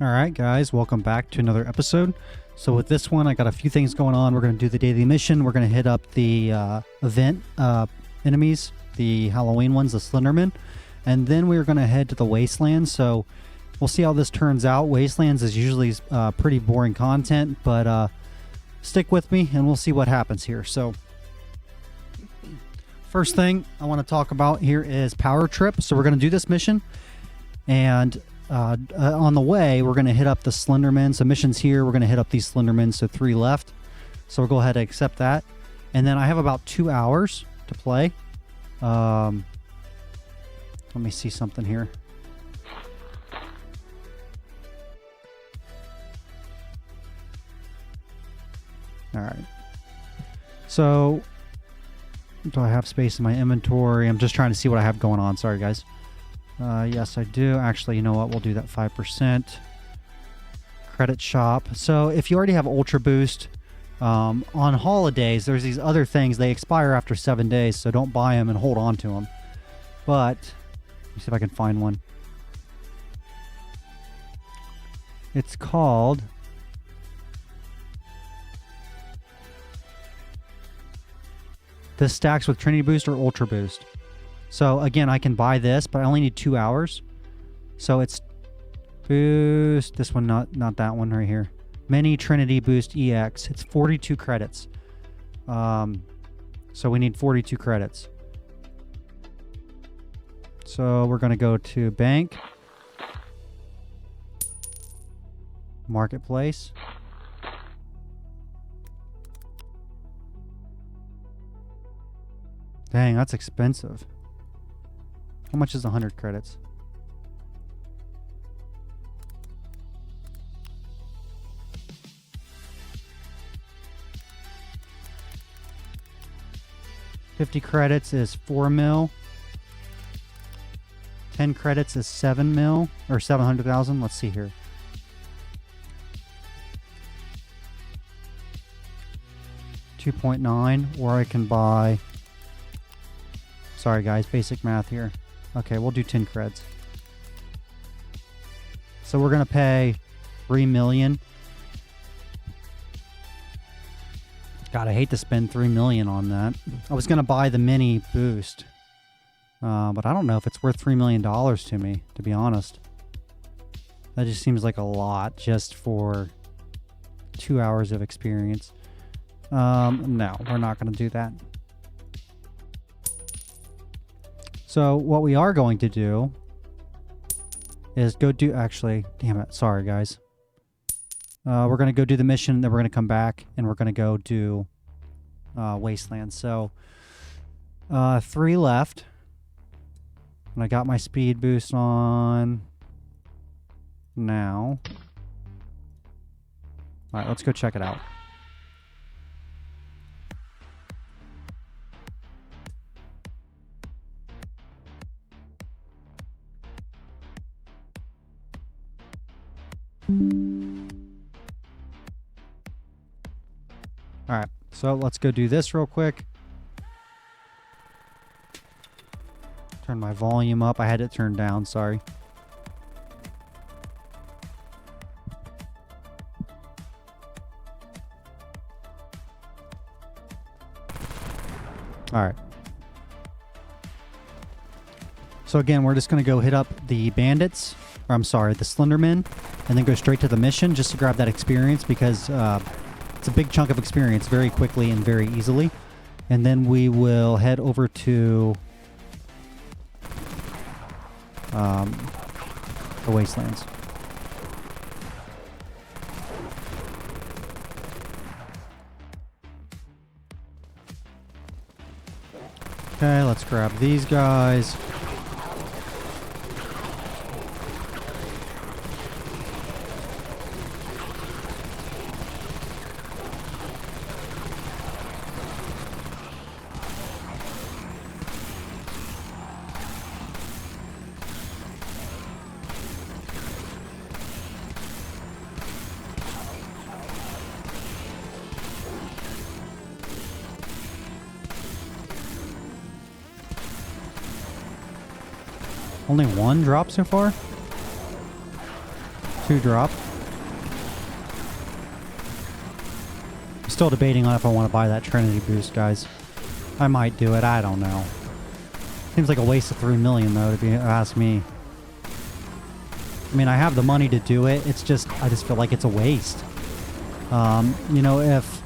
Alright guys, welcome back to another episode. So with this one, I got a few things going on. We're going to do the daily mission. We're going to hit up the event enemies, the Halloween ones, the Slenderman. And then we're going to head to the Wastelands. So we'll see how this turns out. Wastelands is usually pretty boring content, but stick with me and we'll see what happens here. So first thing I want to talk about here is Power Trip. So we're going to do this mission, and on the way, we're going to hit up the Slenderman. So missions here, we're going to hit up these Slendermen, so 3 left. So we'll go ahead and accept that. And then I have about 2 hours to play. Let me see something here. Alright. So, do I have space in my inventory? I'm just trying to see what I have going on. Sorry, guys. Yes, I do. Actually, you know what? We'll do that 5%. Credit shop. So if you already have Ultra Boost, on holidays, there's these other things. They expire after 7 days, so don't buy them and hold on to them. But, let me see if I can find one. It's called... This stacks with Trinity Boost or Ultra Boost. So again, I can buy this, but I only need 2 hours. So it's boost. This one, not that one right here. Mini Trinity Boost EX. It's 42 credits. So we need 42 credits. So we're gonna go to bank, marketplace. Dang, that's expensive. How much is 100 credits? $50 credits is 4 mil. 10 credits is 7 mil, or 700,000. Let's see here. $2.9, or I can buy... Sorry guys, basic math here. Okay, we'll do 10 creds. So we're going to pay 3 million. God, I hate to spend 3 million on that. I was going to buy the mini boost. But I don't know if it's worth $3 million to me, to be honest. That just seems like a lot just for 2 hours of experience. No, we're not going to do that. So what we are going to do is go do... Actually, damn it. Sorry, guys. We're going to go do the mission, then we're going to come back, and we're going to go do Wasteland. So, 3 left. And I got my speed boost on now. Alright, let's go check it out. Alright, so let's go do this real quick. Turn my volume up. I had it turned down, sorry. Alright. So again, we're just going to go hit up the bandits. Or I'm sorry, the Slendermen. And then go straight to the mission just to grab that experience, because it's a big chunk of experience very quickly and very easily. And then we will head over to the Wastelands. Okay, let's grab these guys. Only one drop so far? 2 drop. I'm still debating on if I want to buy that Trinity boost, guys. I might do it. I don't know. Seems like a waste of 3 million, though, if you ask me. I mean, I have the money to do it. It's just, I just feel like it's a waste. You know, if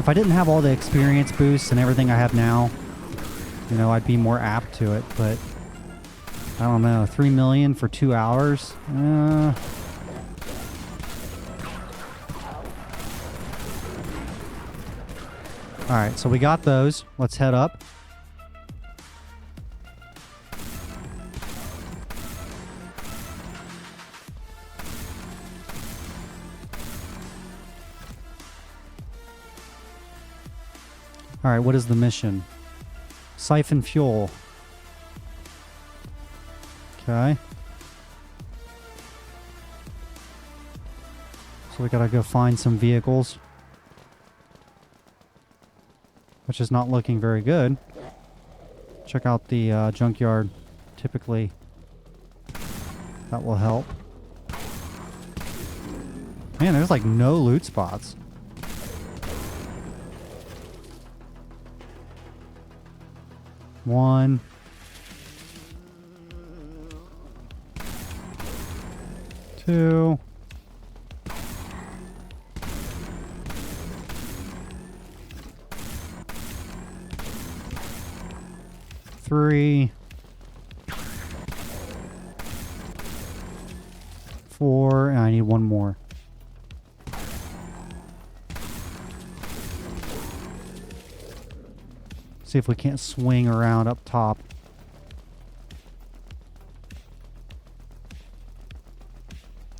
I didn't have all the experience boosts and everything I have now, you know, I'd be more apt to it. But I don't know, 3 million for 2 hours. All right, so we got those. Let's head up. All right, what is the mission? Siphon fuel. Okay. So we gotta go find some vehicles. Which is not looking very good. Check out the junkyard. Typically, that will help. Man, there's like no loot spots. One. Two. Three. 4, and I need one more. See if we can't swing around up top.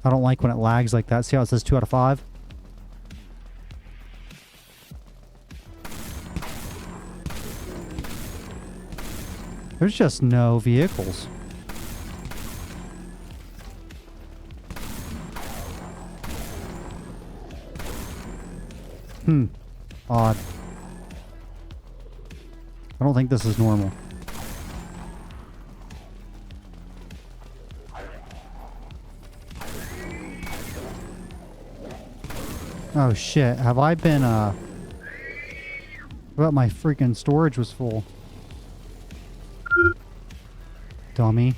I don't like when it lags like that. See how it says 2 out of 5? There's just no vehicles. Odd. I don't think this is normal. Oh shit, have I been, what about my freaking storage was full? Dummy.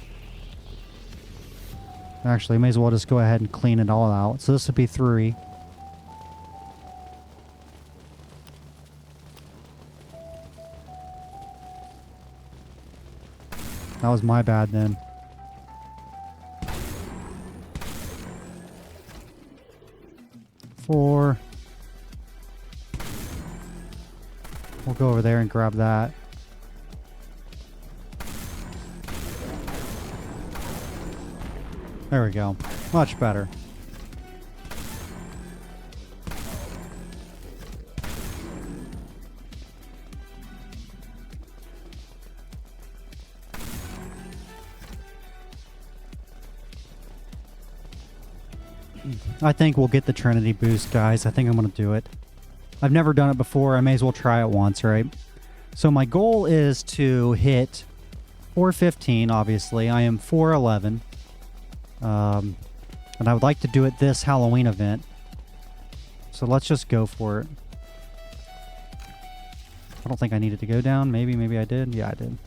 Actually, may as well just go ahead and clean it all out. So this would be 3. That was my bad then. Four. We'll go over there and grab that. There we go. Much better. I think we'll get the Trinity boost, guys. I think I'm going to do it. I've never done it before. I may as well try it once, right? So my goal is to hit 415, obviously. I am 411. And I would like to do it this Halloween event. So let's just go for it. I don't think I needed to go down. Maybe I did. Yeah, I did.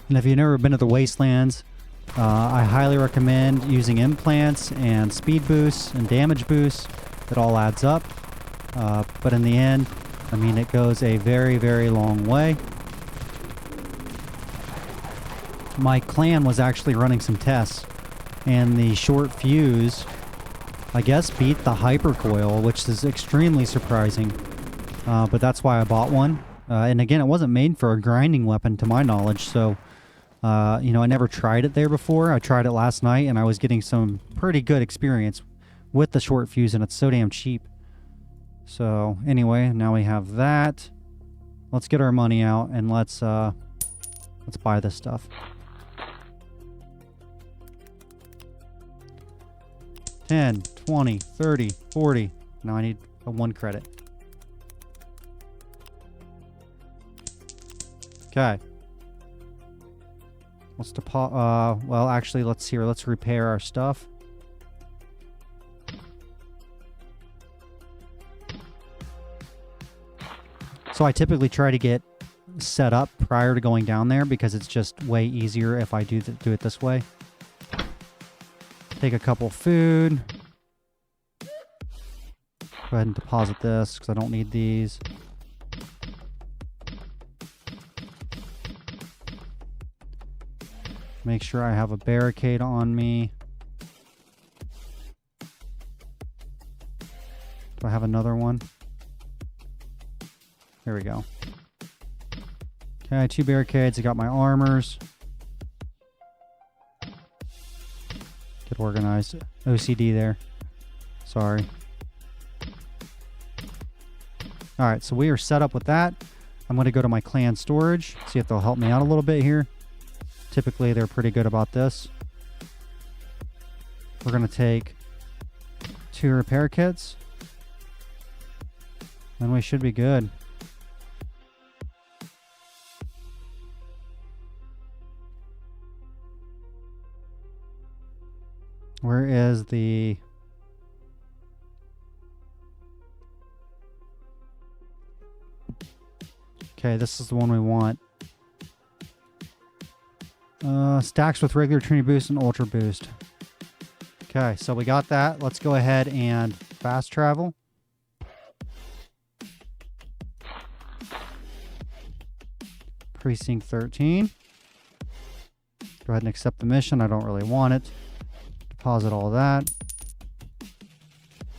And if you've never been to the Wastelands, I highly recommend using implants and speed boosts and damage boosts. It all adds up. But in the end, I mean, it goes a very, very long way. My clan was actually running some tests, and the short fuse, I guess, beat the hypercoil, which is extremely surprising. But that's why I bought one. And again, it wasn't made for a grinding weapon to my knowledge, so you know, I never tried it there before. I tried it last night, and I was getting some pretty good experience with the short fuse, and it's so damn cheap. So anyway, now we have that. Let's get our money out, and let's buy this stuff. 10, 20, 30, 40. Now I need a 1 credit. Okay. Let's deposit. Well, actually, let's see here. Let's repair our stuff. So I typically try to get set up prior to going down there because it's just way easier if I do it this way. Take a couple food. Go ahead and deposit this because I don't need these. Make sure I have a barricade on me. Do I have another one? Here we go. Okay, 2 barricades. I got my armors. Get organized. OCD there. Sorry. Alright, so we are set up with that. I'm going to go to my clan storage. See if they'll help me out a little bit here. Typically, they're pretty good about this. We're going to take 2 repair kits. And we should be good. Where is the... Okay, this is the one we want. Stacks with regular Trinity Boost and Ultra Boost. Okay, so we got that. Let's go ahead and fast travel. Precinct 13. Go ahead and accept the mission. I don't really want it. Deposit all that.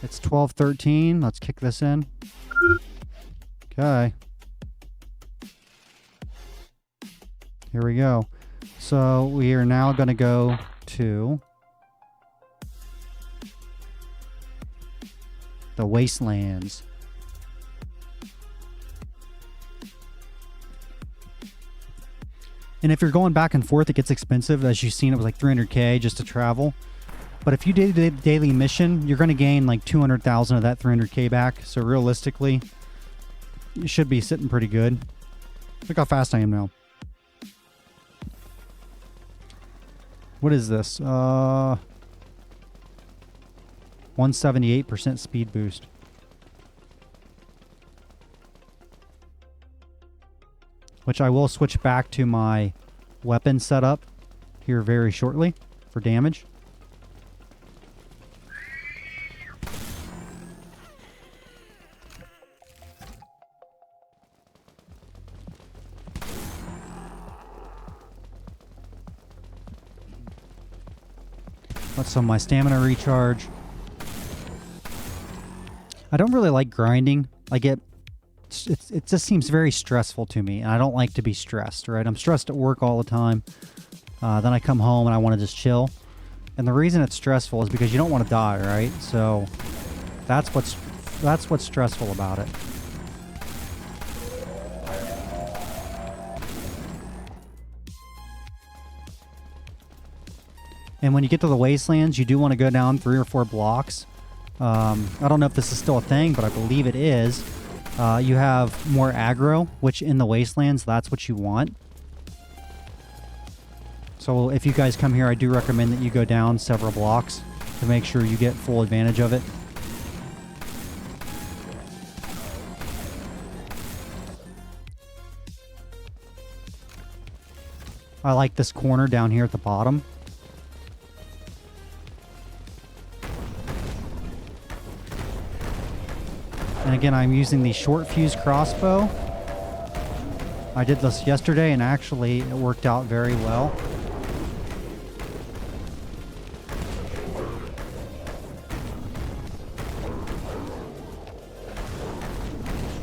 It's 12:13. Let's kick this in. Okay. Here we go. So we are now going to go to the Wastelands. And if you're going back and forth, it gets expensive. As you've seen, it was like 300K just to travel. But if you did the daily mission, you're going to gain like 200,000 of that 300K back. So realistically, you should be sitting pretty good. Look how fast I am now. What is this? 178% speed boost. Which I will switch back to my weapon setup here very shortly for damage. Let some of my stamina recharge. I don't really like grinding. It just seems very stressful to me, and I don't like to be stressed, right? I'm stressed at work all the time. Then I come home and I want to just chill. And the reason it's stressful is because you don't want to die, right? So that's what's stressful about it. And when you get to the Wastelands, you do want to go down 3 or 4 blocks. I don't know if this is still a thing, but I believe it is. You have more aggro, which in the Wastelands, that's what you want. So if you guys come here, I do recommend that you go down several blocks to make sure you get full advantage of it. I like this corner down here at the bottom. And again, I'm using the short fuse crossbow. I did this yesterday and actually it worked out very well.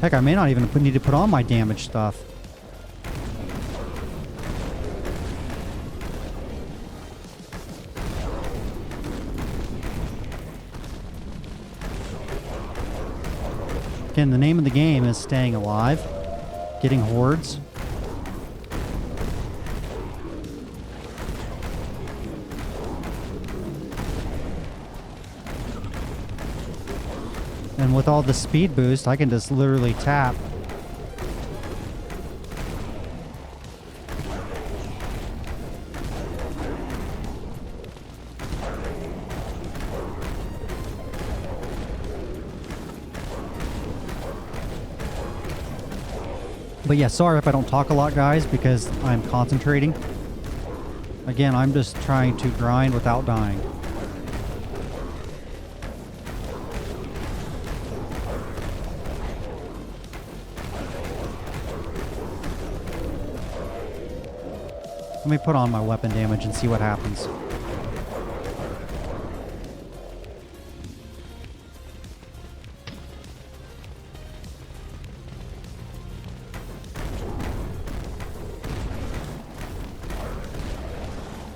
Heck, I may not even need to put on my damage stuff. Again, the name of the game is staying alive, getting hordes. And with all the speed boost, I can just literally tap. But yeah, sorry if I don't talk a lot, guys, because I'm concentrating. Again, I'm just trying to grind without dying. Let me put on my weapon damage and see what happens.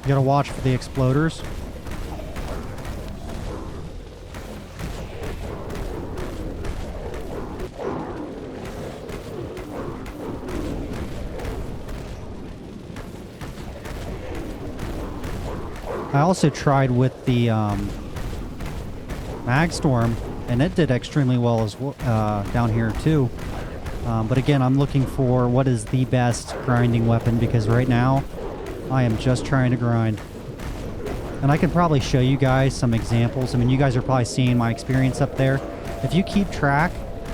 You gotta watch for the exploders. I also tried with the mag storm, and it did extremely well as down here too. But again, I'm looking for what is the best grinding weapon, because right now I am just trying to grind. And I can probably show you guys some examples. I mean, you guys are probably seeing my experience up there. If you keep track,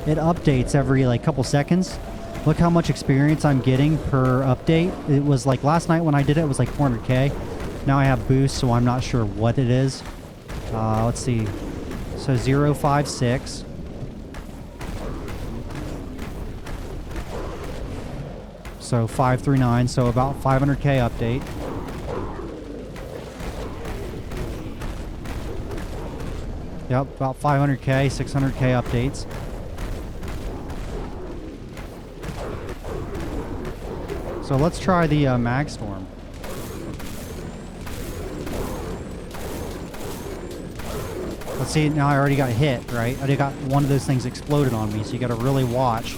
it updates every like couple seconds. Look how much experience I'm getting per update. It was like last night when I did it, it was like 400k. Now I have boost, so I'm not sure what it is. Let's see. So 056. So 539, so about 500k update. Yep, about 500k, 600k updates. So let's try the mag storm. Let's see, now I already got hit, right? I already got one of those things exploded on me, so you gotta really watch.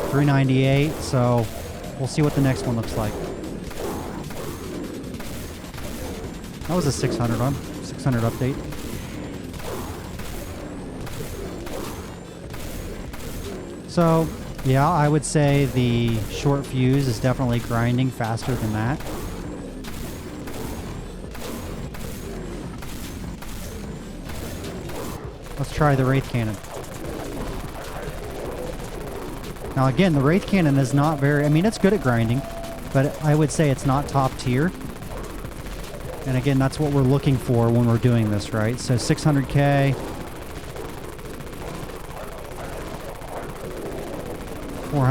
$398, so we'll see what the next one looks like. That was a 600 update. So, yeah, I would say the short fuse is definitely grinding faster than that. Let's try the Wraith Cannon. Now again, the Wraith Cannon is not very, I mean, it's good at grinding, but I would say it's not top tier. And again, that's what we're looking for when we're doing this, right? So 600k.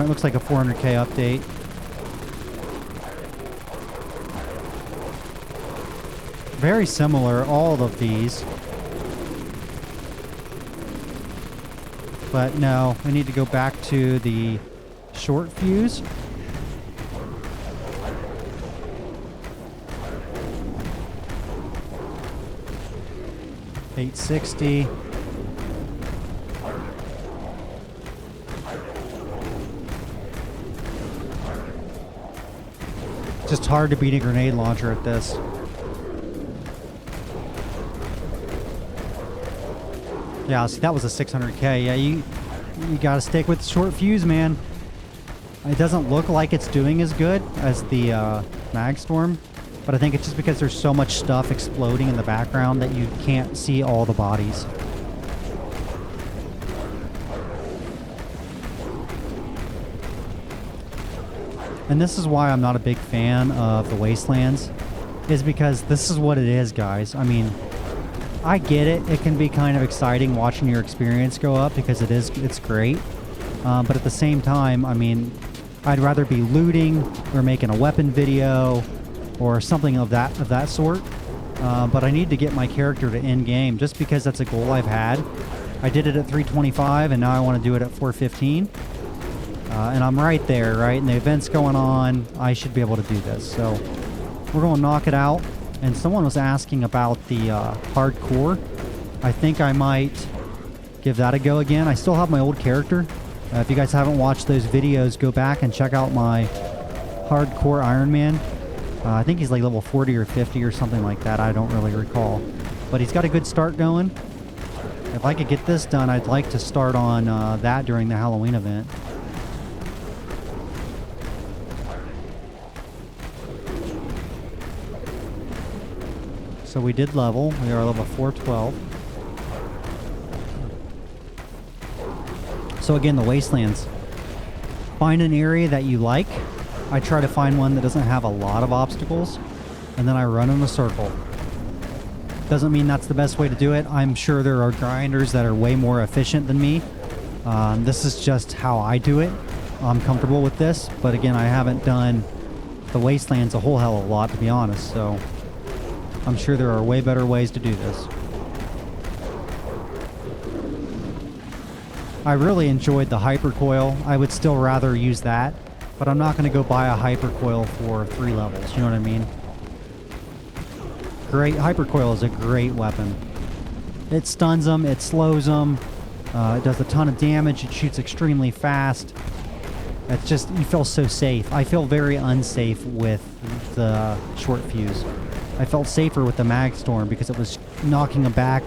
Looks like a 400k update. Very similar, all of these. But no, we need to go back to the short fuse. $860. Just hard to beat a grenade launcher at this. Yeah, see, that was a 600k. Yeah, you gotta stick with the short fuse, man. It doesn't look like it's doing as good as the mag storm, but I think it's just because there's so much stuff exploding in the background that you can't see all the bodies. And this is why I'm not a big fan of the Wastelands, is because this is what it is, guys. I mean, I get it. It can be kind of exciting watching your experience go up because it's great. But at the same time, I mean, I'd rather be looting or making a weapon video or something of that sort. But I need to get my character to end game just because that's a goal I've had. I did it at 325 and now I want to do it at 415. And I'm right there, right? And the event's going on. I should be able to do this. So we're going to knock it out. And someone was asking about the hardcore. I think I might give that a go again. I still have my old character. If you guys haven't watched those videos, go back and check out my hardcore Iron Man. I think he's like level 40 or 50 or something like that. I don't really recall. But he's got a good start going. If I could get this done, I'd like to start on that during the Halloween event. So we did level. We are level 412. So again, the Wastelands. Find an area that you like. I try to find one that doesn't have a lot of obstacles, and then I run in a circle. Doesn't mean that's the best way to do it. I'm sure there are grinders that are way more efficient than me. This is just how I do it. I'm comfortable with this, but again, I haven't done the Wastelands a whole hell of a lot, to be honest, so I'm sure there are way better ways to do this. I really enjoyed the hypercoil. I would still rather use that, but I'm not going to go buy a hypercoil for 3 levels, you know what I mean? Great, hypercoil is a great weapon. It stuns them, it slows them, it does a ton of damage, it shoots extremely fast. It's just, you feel so safe. I feel very unsafe with the short fuse. I felt safer with the mag storm because it was knocking them back,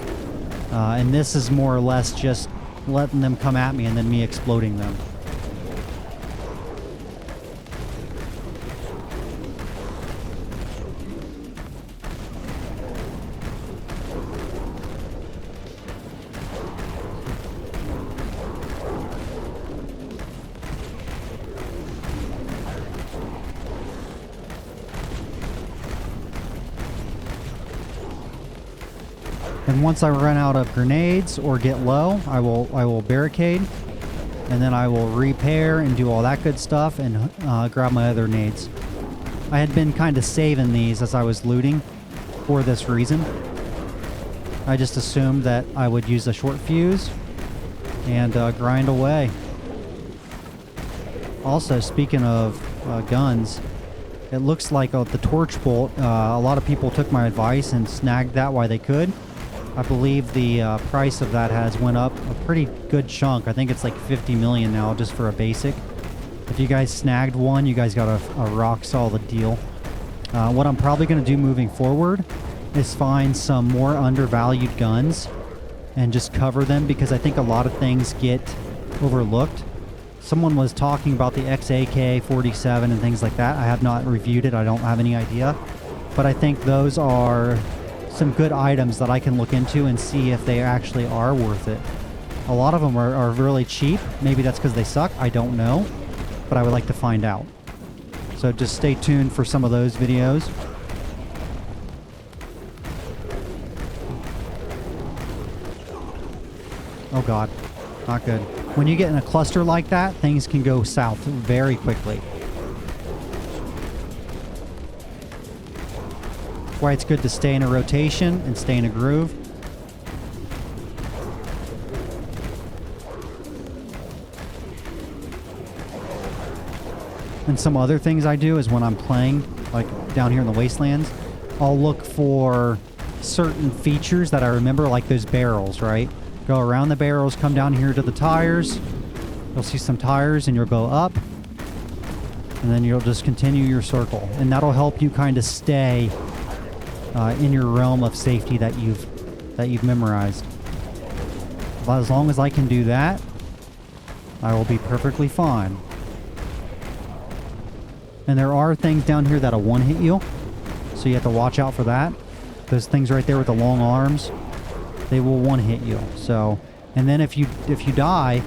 and this is more or less just letting them come at me and then me exploding them. And once I run out of grenades or get low, I will barricade, and then I will repair and do all that good stuff and grab my other nades. I had been kind of saving these as I was looting for this reason. I just assumed that I would use a short fuse and grind away. Also, speaking of guns, it looks like the torch bolt, a lot of people took my advice and snagged that while they could. I believe the price of that has went up a pretty good chunk. I think it's like 50 million now just for a basic. If you guys snagged one, you guys got a rock solid deal. What I'm probably going to do moving forward is find some more undervalued guns and just cover them, because I think a lot of things get overlooked. Someone was talking about the XAK-47 and things like that. I have not reviewed it. I don't have any idea. But I think those are some good items that I can look into and see if they actually are worth it. A lot of them are really cheap. Maybe that's because they suck. I don't know. But I would like to find out. So just stay tuned for some of those videos. Oh god. Not good. When you get in a cluster like that, things can go south very quickly. Why it's good to stay in a rotation and stay in a groove. And some other things I do is when I'm playing, like down here in the Wastelands, I'll look for certain features that I remember, like those barrels, right? Go around the barrels, come down here to the tires. You'll see some tires and you'll go up. And then you'll just continue your circle. And that'll help you kind of stay in your realm of safety that you've memorized. But as long as I can do that, I will be perfectly fine. And there are things down here that'll one-hit you, so you have to watch out for that. Those things right there with the long arms, they will one-hit you. So, and then if you die,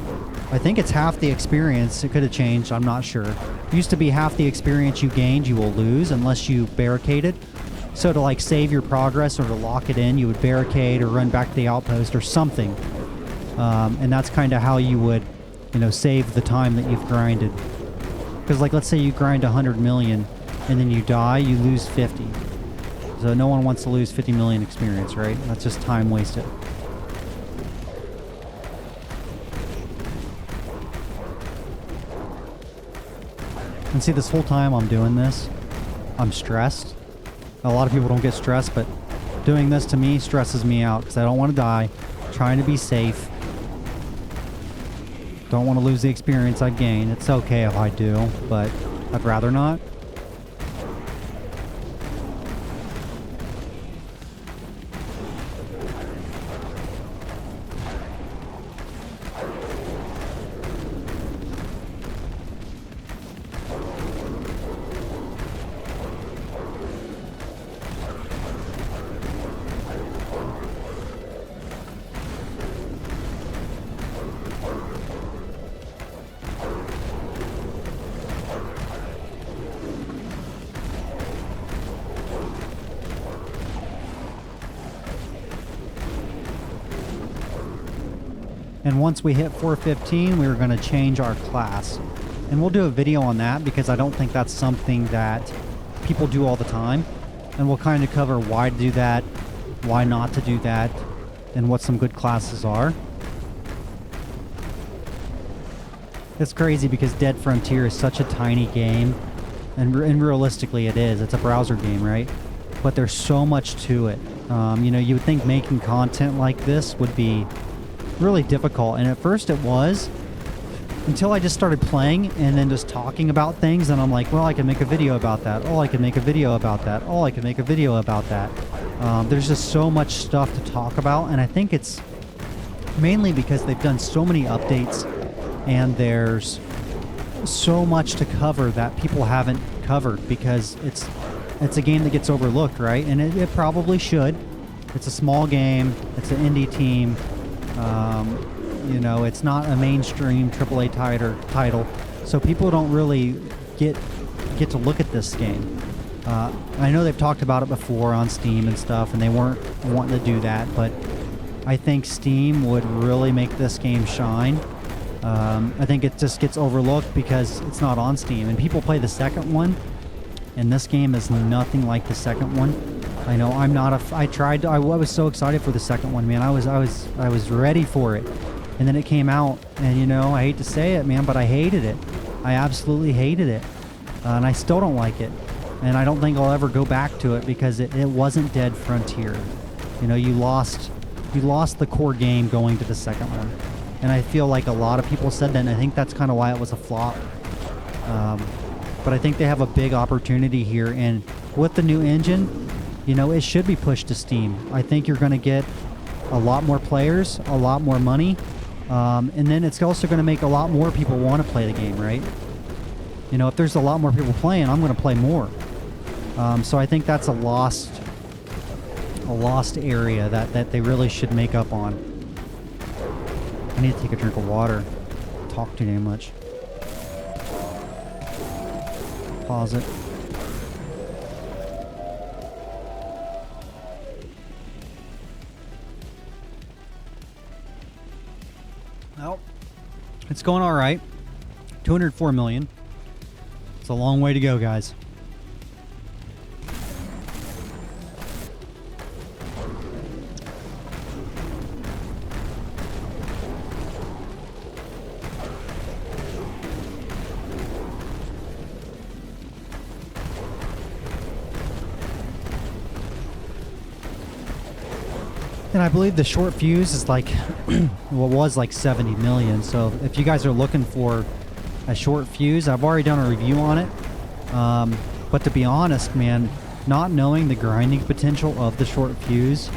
I think it's half the experience. It could have changed, I'm not sure. It used to be half the experience you gained you will lose unless you barricaded. So to like save your progress or to lock it in, you would barricade or run back to the outpost or something. And that's kind of how you would, save the time that you've grinded. Because like, let's say you grind 100 million and then you die, you lose 50. So no one wants to lose 50 million experience, right? That's just time wasted. And see, this whole time I'm doing this, I'm stressed. A lot of people don't get stressed, but doing this to me stresses me out because I don't want to die. I'm trying to be safe. Don't want to lose the experience I gain. It's okay if I do, but I'd rather not. And once we hit 415, we were going to change our class. And we'll do a video on that because I don't think that's something that people do all the time. And we'll kind of cover why to do that, why not to do that, and what some good classes are. It's crazy because Dead Frontier is such a tiny game, and realistically it is. It's a browser game, right? But there's so much to it. You know, you would think making content like this would be really difficult, and at first it was, until I just started playing and then just talking about things, and I'm like, well, I can make a video about that. Oh, I can make a video about that. Oh, I can make a video about that. There's just so much stuff to talk about, and I think it's mainly because they've done so many updates and there's so much to cover that people haven't covered because it's a game that gets overlooked, right? And it probably should. It's a small game. It's an indie team. You know, it's not a mainstream AAA title, so people don't really get to look at this game. I know they've talked about it before on Steam and stuff, and they weren't wanting to do that, but I think Steam would really make this game shine. I think it just gets overlooked because it's not on Steam, and people play the second one, and this game is nothing like the second one. I know I'm not a. I was so excited for the second one, man. I was ready for it, and then it came out, and you know, I hate to say it, man, but I hated it. I absolutely hated it, and I still don't like it, and I don't think I'll ever go back to it because it wasn't Dead Frontier. You know, you lost the core game going to the second one. And I feel like a lot of people said that, and I think that's kind of why it was a flop. But I think they have a big opportunity here, and with the new engine, you know, it should be pushed to Steam. I think you're going to get a lot more players, a lot more money, and then it's also going to make a lot more people want to play the game, right? You know, if there's a lot more people playing, I'm going to play more. So I think that's a lost area that they really should make up on. I need to take a drink of water. Talk too damn much. Pause it. Well, it's going all right. 204 million. It's a long way to go, guys. And I believe the short fuse is like, well, was like 70 million. So if you guys are looking for a short fuse, I've already done a review on it. But to be honest, man, not knowing the grinding potential of the short fuse,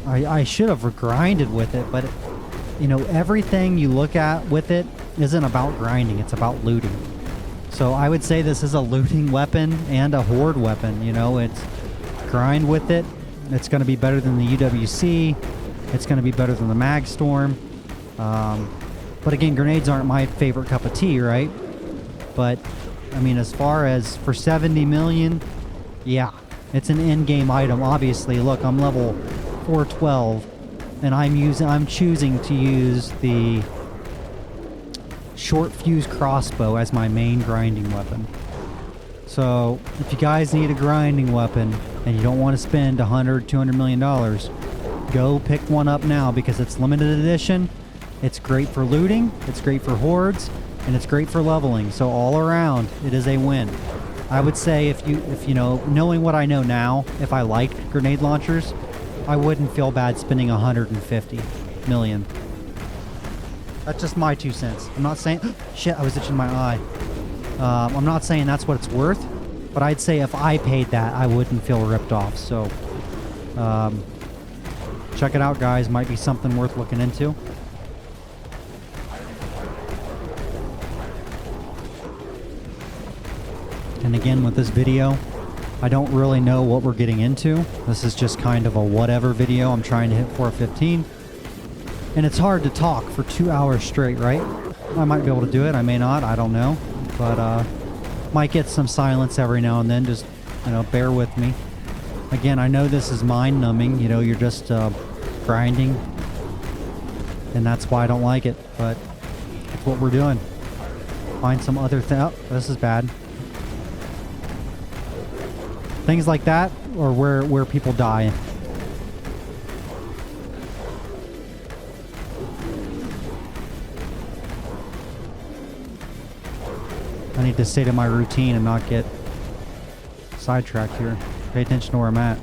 I should have grinded with it. But, you know, everything you look at with it isn't about grinding. It's about looting. So I would say this is a looting weapon and a horde weapon. You know, it's grind with it. It's going to be better than the UWC. It's going to be better than the Magstorm. But again, grenades aren't my favorite cup of tea, right? But, I mean, as far as for 70 million, yeah, it's an in-game item. Obviously, look, I'm level 412, and I'm choosing to use the short fuse crossbow as my main grinding weapon. So, if you guys need a grinding weapon, and you don't want to spend $100, $200 million, go pick one up now because it's limited edition. It's great for looting, it's great for hordes, and it's great for leveling. So all around, it is a win. I would say if you know, knowing what I know now, if I liked grenade launchers, I wouldn't feel bad spending 150 million. That's just my 2 cents. I'm not saying, shit, I was itching my eye. I'm not saying that's what it's worth. But I'd say if I paid that, I wouldn't feel ripped off. So, check it out, guys. Might be something worth looking into. And again, with this video, I don't really know what we're getting into. This is just kind of a whatever video. I'm trying to hit 415. And it's hard to talk for 2 hours straight, right? I might be able to do it. I may not. I don't know. But, might get some silence every now and then. Just, you know, bear with me. Again, I know this is mind-numbing. You know, you're just grinding. And that's why I don't like it, but it's what we're doing. Find some other thing. Oh, this is bad. Things like that are where people die. I need to stay to my routine and not get sidetracked here. Pay attention to where I'm at.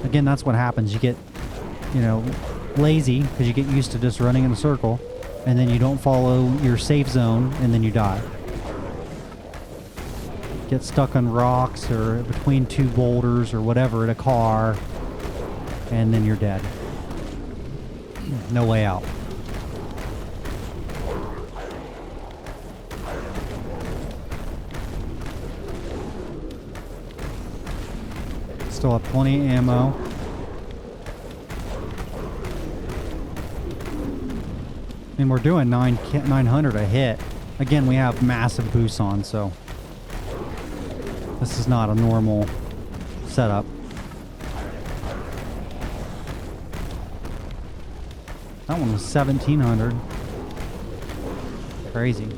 Again, that's what happens. You get, you know, lazy because you get used to just running in a circle, and then you don't follow your safe zone, and then you die. Get stuck on rocks or between two boulders or whatever in a car, and then you're dead. No way out. Still have plenty of ammo. And we're doing 900 a hit. Again, we have massive boosts on, so this is not a normal setup. That one was 1700. Crazy.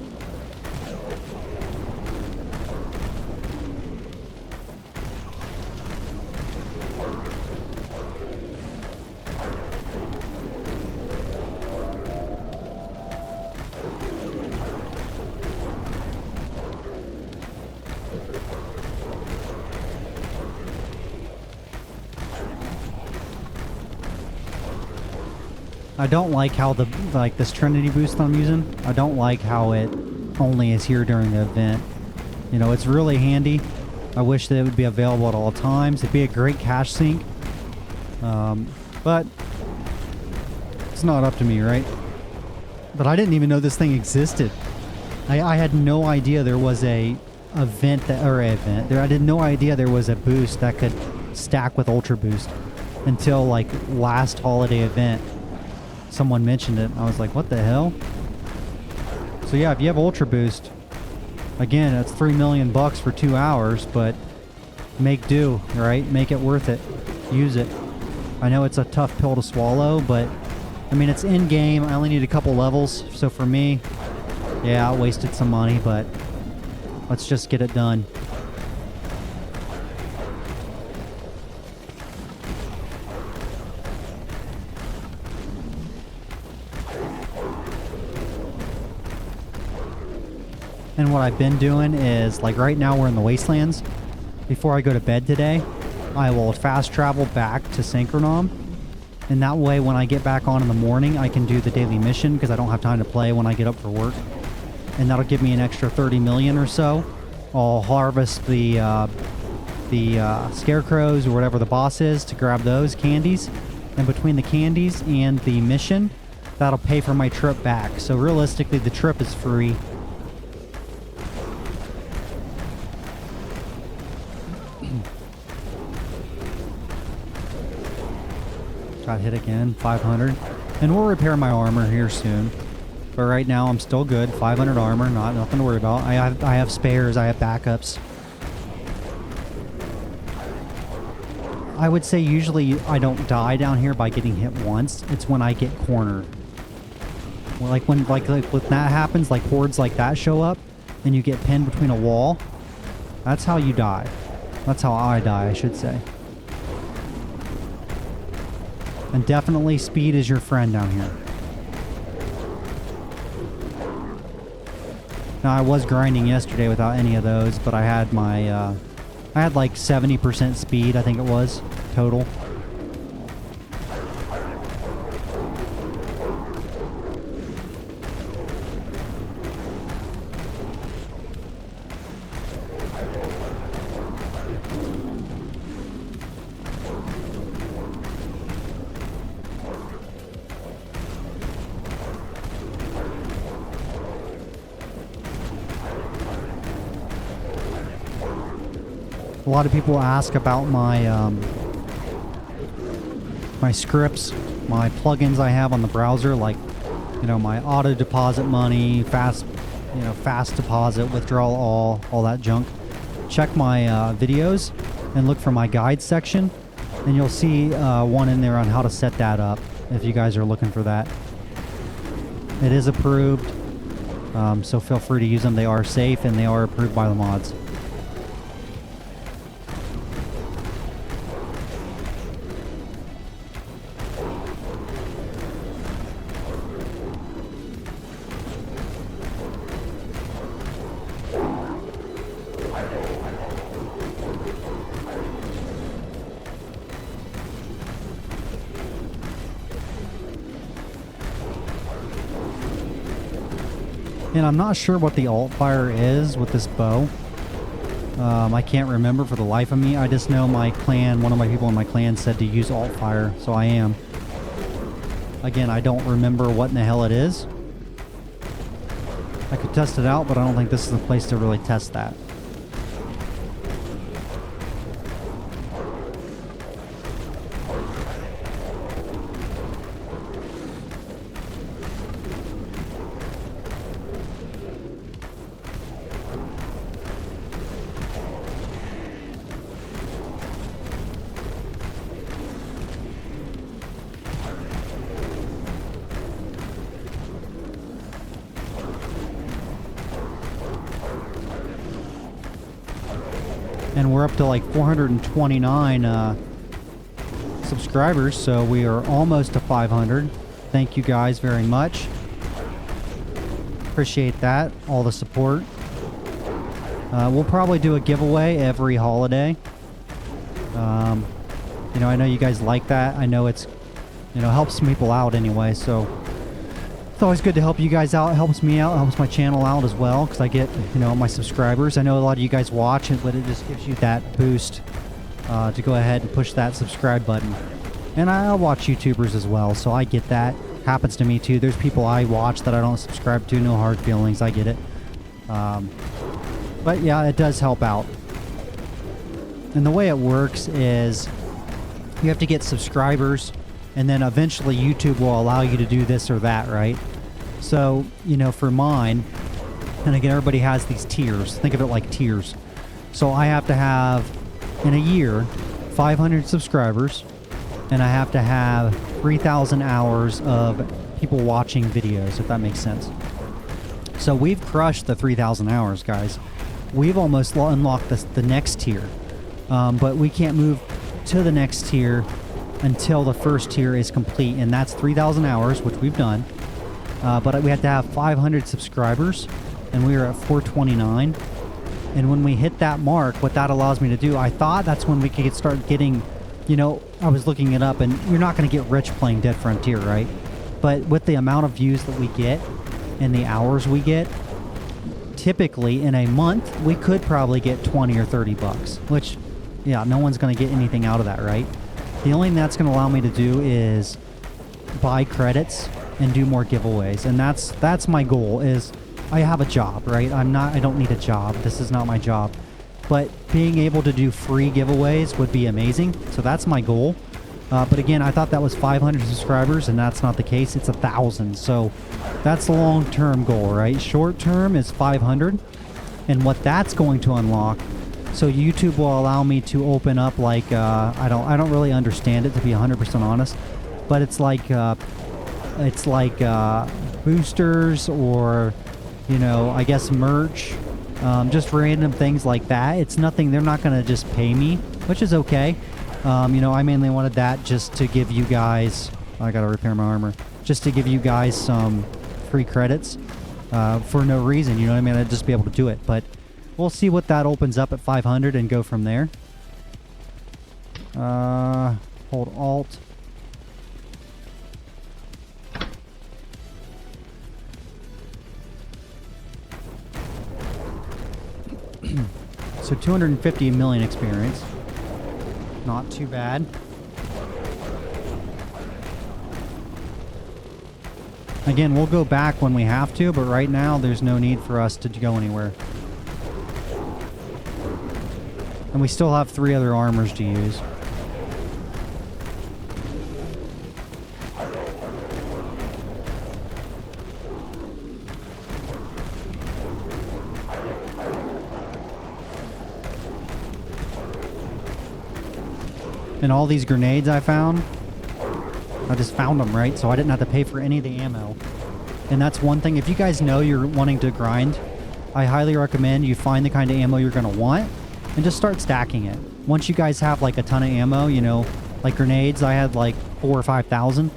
I don't like how this Trinity boost I'm using. I don't like how it only is here during the event. You know, it's really handy. I wish that it would be available at all times. It'd be a great cash sink. But it's not up to me, right? But I didn't even know this thing existed. I had no idea there was I had no idea there was a boost that could stack with Ultra Boost until like last holiday event. Someone mentioned it. I was like, what the hell? So yeah, if you have Ultra Boost, again, it's $3 million for 2 hours, but make do, right? Make it worth it. Use it. I know it's a tough pill to swallow, but I mean, it's in game. I only need a couple levels. So for me, yeah, I wasted some money, but let's just get it done. And what I've been doing is, like right now we're in the Wastelands. Before I go to bed today, I will fast travel back to Synchronom. And that way when I get back on in the morning, I can do the daily mission because I don't have time to play when I get up for work. And that'll give me an extra 30 million or so. I'll harvest the scarecrows or whatever the boss is to grab those candies. And between the candies and the mission, that'll pay for my trip back. So realistically, the trip is free. Got hit again, 500. And we'll repair my armor here soon. But right now I'm still good. 500 armor, nothing to worry about. I have spares, I have backups. I would say usually I don't die down here by getting hit once. It's when I get cornered. Well, like when that happens, like hordes like that show up and you get pinned between a wall. That's how you die. That's how I die, I should say. And definitely speed is your friend down here. Now I was grinding yesterday without any of those, but I had my I had like 70% speed, I think it was, total. A lot of people ask about my my scripts, my plugins I have on the browser, like, you know, my auto deposit money, fast deposit, withdrawal all that junk. Check my videos and look for my guide section, and you'll see one in there on how to set that up if you guys are looking for that. It is approved, so feel free to use them. They are safe and they are approved by the mods. And I'm not sure what the alt fire is with this bow. I can't remember for the life of me. I just know my clan, one of my people in my clan said to use alt fire, so I am. Again, I don't remember what in the hell it is. I could test it out, but I don't think this is the place to really test that. And we're up to like 429 subscribers, so we are almost to 500. Thank you guys very much. Appreciate that, all the support. We'll probably do a giveaway every holiday. You know, I know you guys like that. I know it's, you know, helps people out anyway, so it's always good to help you guys out. It helps me out, it helps my channel out as well, because I get, you know, my subscribers. I know a lot of you guys watch it, but it just gives you that boost to go ahead and push that subscribe button. And I watch YouTubers as well, so I get that. Happens to me too. There's people I watch that I don't subscribe to. No hard feelings. I get it. But yeah, it does help out. And the way it works is you have to get subscribers, and then eventually YouTube will allow you to do this or that, right? So, you know, for mine, and again, everybody has these tiers. Think of it like tiers. So I have to have, in a year, 500 subscribers, and I have to have 3,000 hours of people watching videos, if that makes sense. So we've crushed the 3,000 hours, guys. We've almost unlocked the next tier, but we can't move to the next tier until the first tier is complete, and that's 3,000 hours, which we've done. But we had to have 500 subscribers, and we were at 429. And when we hit that mark, what that allows me to do, I thought that's when we could start getting, you know, I was looking it up, and you're not going to get rich playing Dead Frontier, right? But with the amount of views that we get and the hours we get, typically in a month, we could probably get 20 or 30 bucks, which, yeah, no one's going to get anything out of that, right? The only thing that's going to allow me to do is buy credits and do more giveaways, and that's my goal. Is I have a job, right? I don't need a job. This is not my job. But being able to do free giveaways would be amazing. So that's my goal. But again, I thought that was 500 subscribers, and that's not the case. It's 1,000. So that's the long-term goal, right? Short-term is 500, and what that's going to unlock. So YouTube will allow me to open up like I don't really understand it, to be 100% honest, but it's like boosters, or, you know, I guess merch, just random things like that. It's nothing. They're not going to just pay me, which is okay. You know, I mainly wanted that just to give you guys. I got to repair my armor. Just to give you guys some free credits for no reason. You know what I mean? I'd just be able to do it, but we'll see what that opens up at 500 and go from there. Hold Alt. So 250 million experience. Not too bad. Again, we'll go back when we have to, but right now there's no need for us to go anywhere. And we still have 3 other armors to use. And all these grenades I found, I just found them, right? So I didn't have to pay for any of the ammo. And that's one thing. If you guys know you're wanting to grind, I highly recommend you find the kind of ammo you're going to want and just start stacking it. Once you guys have like a ton of ammo, you know, like grenades, I had like 4,000 or 5,000.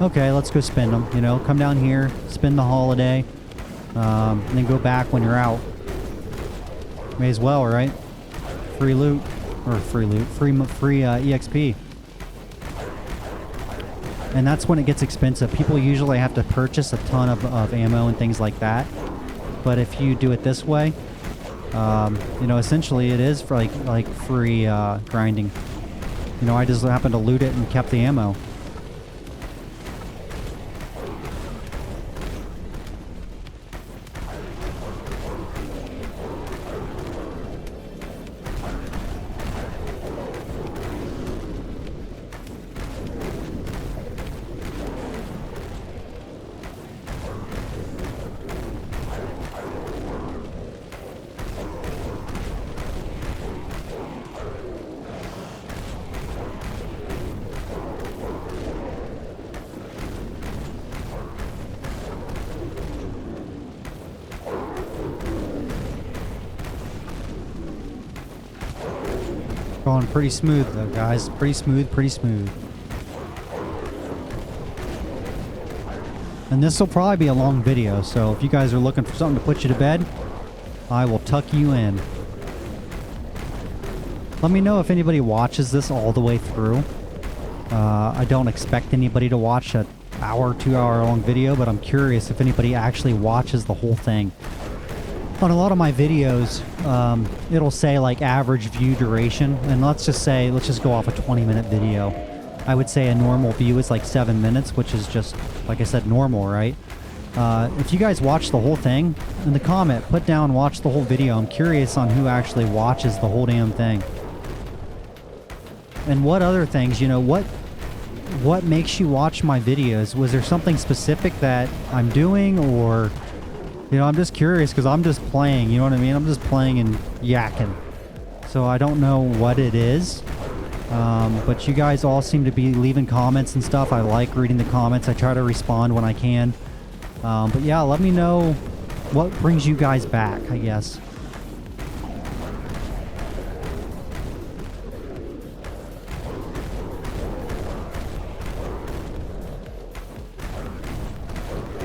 Okay, let's go spend them. You know, come down here, spend the holiday, and then go back when you're out. May as well, right? Free loot. Or free loot. Free EXP. And that's when it gets expensive. People usually have to purchase a ton of ammo and things like that. But if you do it this way, you know, essentially it is for like free grinding. You know, I just happened to loot it and kept the ammo. Going pretty smooth though, guys. Pretty smooth, pretty smooth. And this will probably be a long video, so if you guys are looking for something to put you to bed, I will tuck you in. Let me know if anybody watches this all the way through. I don't expect anybody to watch an hour, 2 hour long video, but I'm curious if anybody actually watches the whole thing. On a lot of my videos, it'll say like average view duration, and let's just go off a 20-minute video. I would say a normal view is like 7 minutes, which is just, like I said, normal, right? If you guys watch the whole thing, in the comment, put down watch the whole video. I'm curious on who actually watches the whole damn thing. And what other things, you know, what makes you watch my videos? Was there something specific that I'm doing, or... You know, I'm just curious because I'm just playing, you know what I mean? I'm just playing and yakking. So I don't know what it is. But you guys all seem to be leaving comments and stuff. I like reading the comments. I try to respond when I can. But yeah, let me know what brings you guys back, I guess.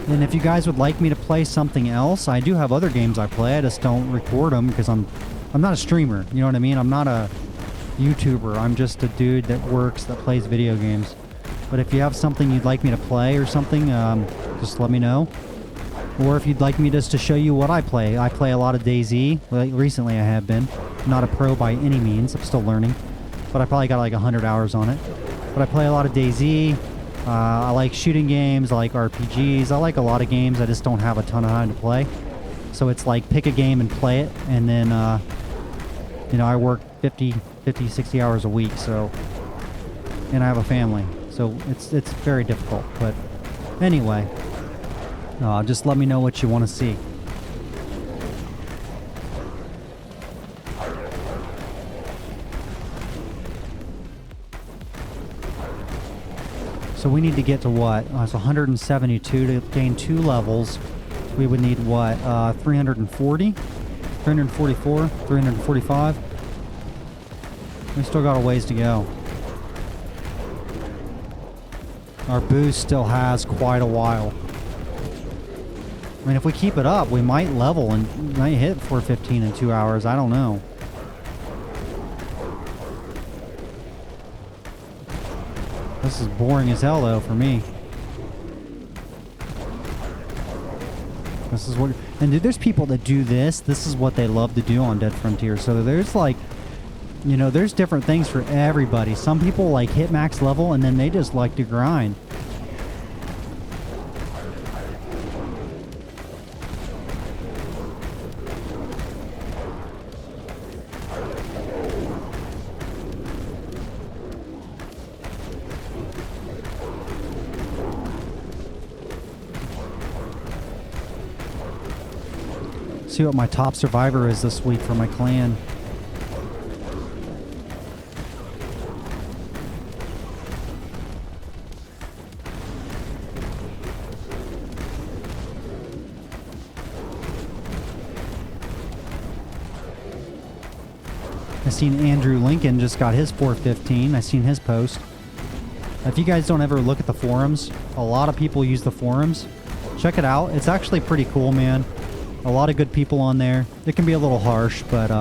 And if you guys would like me to play something else, I do have other games I play. I just don't record them because I'm not a streamer. You know what I mean? I'm not a YouTuber. I'm just a dude that works, that plays video games. But if you have something you'd like me to play or something, just let me know. Or if you'd like me just to show you what I play a lot of DayZ. Well, recently I have been. I'm not a pro by any means. I'm still learning. But I probably got like 100 hours on it. But I play a lot of DayZ. I like shooting games, I like RPGs, I like a lot of games, I just don't have a ton of time to play. So it's like pick a game and play it, and then, you know, I work 50, 60 hours a week, so, and I have a family, so it's very difficult, but anyway, just let me know what you want to see. So we need to get to what? It's 172 to gain 2 levels. We would need what? 340? 344? 345? We still got a ways to go. Our boost still has quite a while. I mean, if we keep it up, we might level and might hit 415 in 2 hours. I don't know. This is boring as hell, though, for me. This is what... And dude, there's people that do this. This is what they love to do on Dead Frontier. So there's like... You know, there's different things for everybody. Some people like hit max level and then they just like to grind. See what my top survivor is this week for my clan. I seen Andrew Lincoln just got his 415. I seen his post. If you guys don't ever look at the forums, a lot of people use the forums. Check it out. It's actually pretty cool, man. A lot of good people on there. It can be a little harsh, but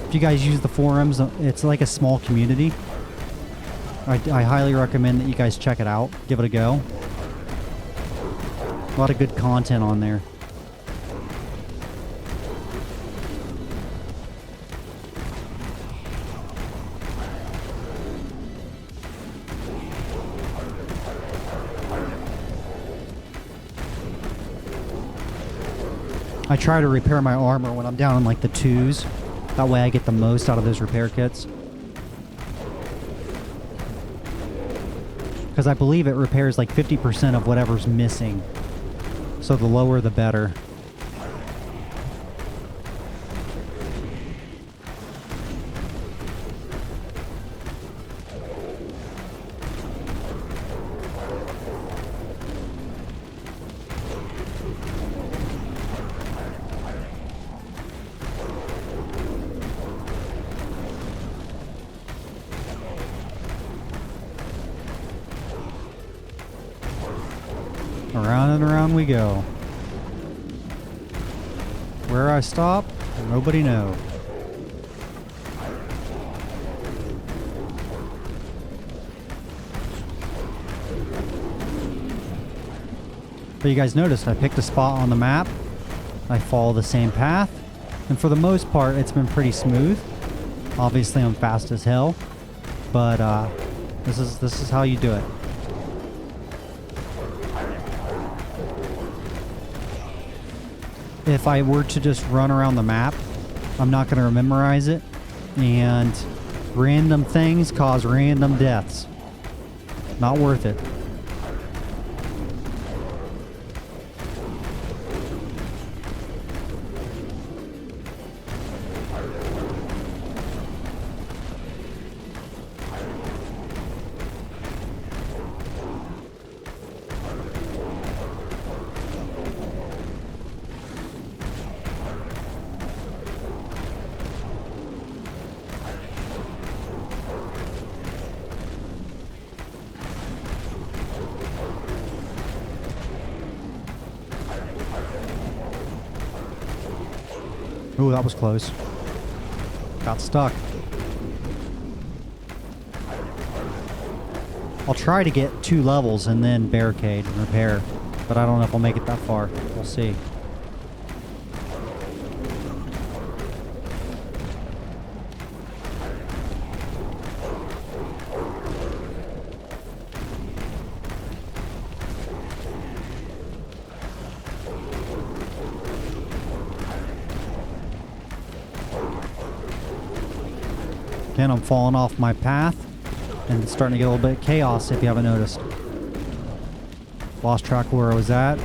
if you guys use the forums, it's like a small community. I highly recommend that you guys check it out. Give it a go. A lot of good content on there. I try to repair my armor when I'm down in like the 2s. That way I get the most out of those repair kits. Because I believe it repairs like 50% of whatever's missing. So the lower the better. Around and around we go. Where I stop, nobody knows. But you guys noticed I picked a spot on the map. I follow the same path. And for the most part, it's been pretty smooth. Obviously, I'm fast as hell. But this is how you do it. If I were to just run around the map, I'm not going to memorize it, and random things cause random deaths. Not worth it. Ooh, that was close. Got stuck. I'll try to get 2 levels and then barricade and repair, but I don't know if I'll make it that far. We'll see. Again, I'm falling off my path and it's starting to get a little bit of chaos if you haven't noticed. Lost track of where I was at.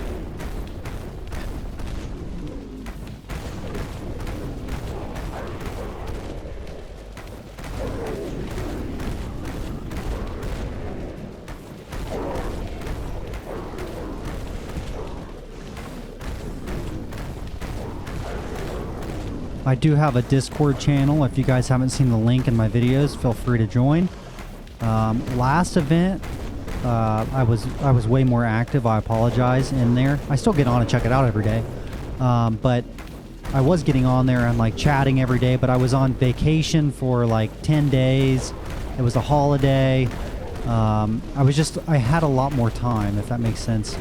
I do have a Discord channel. If you guys haven't seen the link in my videos, feel free to join. Last event, I was way more active. I apologize in there. I still get on and check it out every day, but I was getting on there and like chatting every day. But I was on vacation for like 10 days. It was a holiday. I had a lot more time, if that makes sense.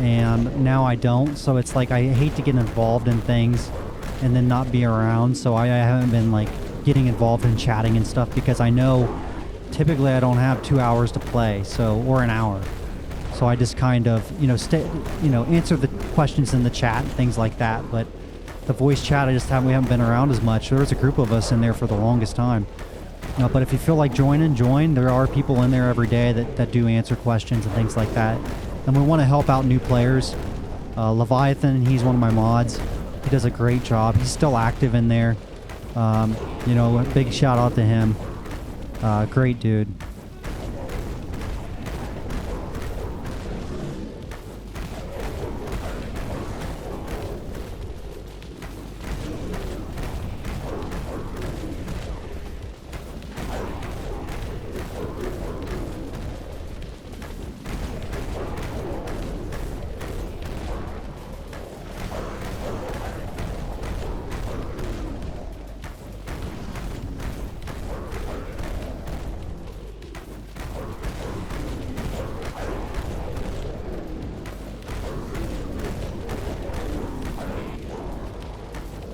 And now I don't. So it's like I hate to get involved in things and then not be around. So I haven't been like getting involved in chatting and stuff because I know typically I don't have 2 hours to play, or an hour. So I just kind of, answer the questions in the chat and things like that. But the voice chat, we haven't been around as much. There was a group of us in there for the longest time. But if you feel like join. There are people in there every day that do answer questions and things like that. And we want to help out new players. Leviathan, he's one of my mods. He does a great job. He's still active in there. A big shout out to him. Great dude.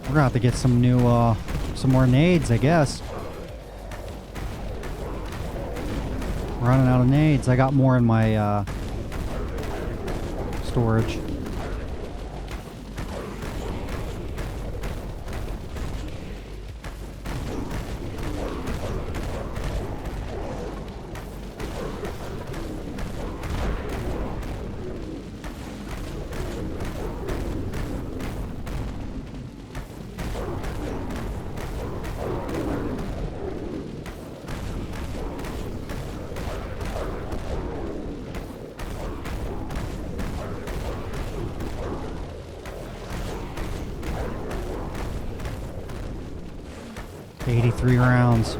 We're gonna have to get some new, some more nades, I guess. Running out of nades. I got more in my, storage. $83 rounds.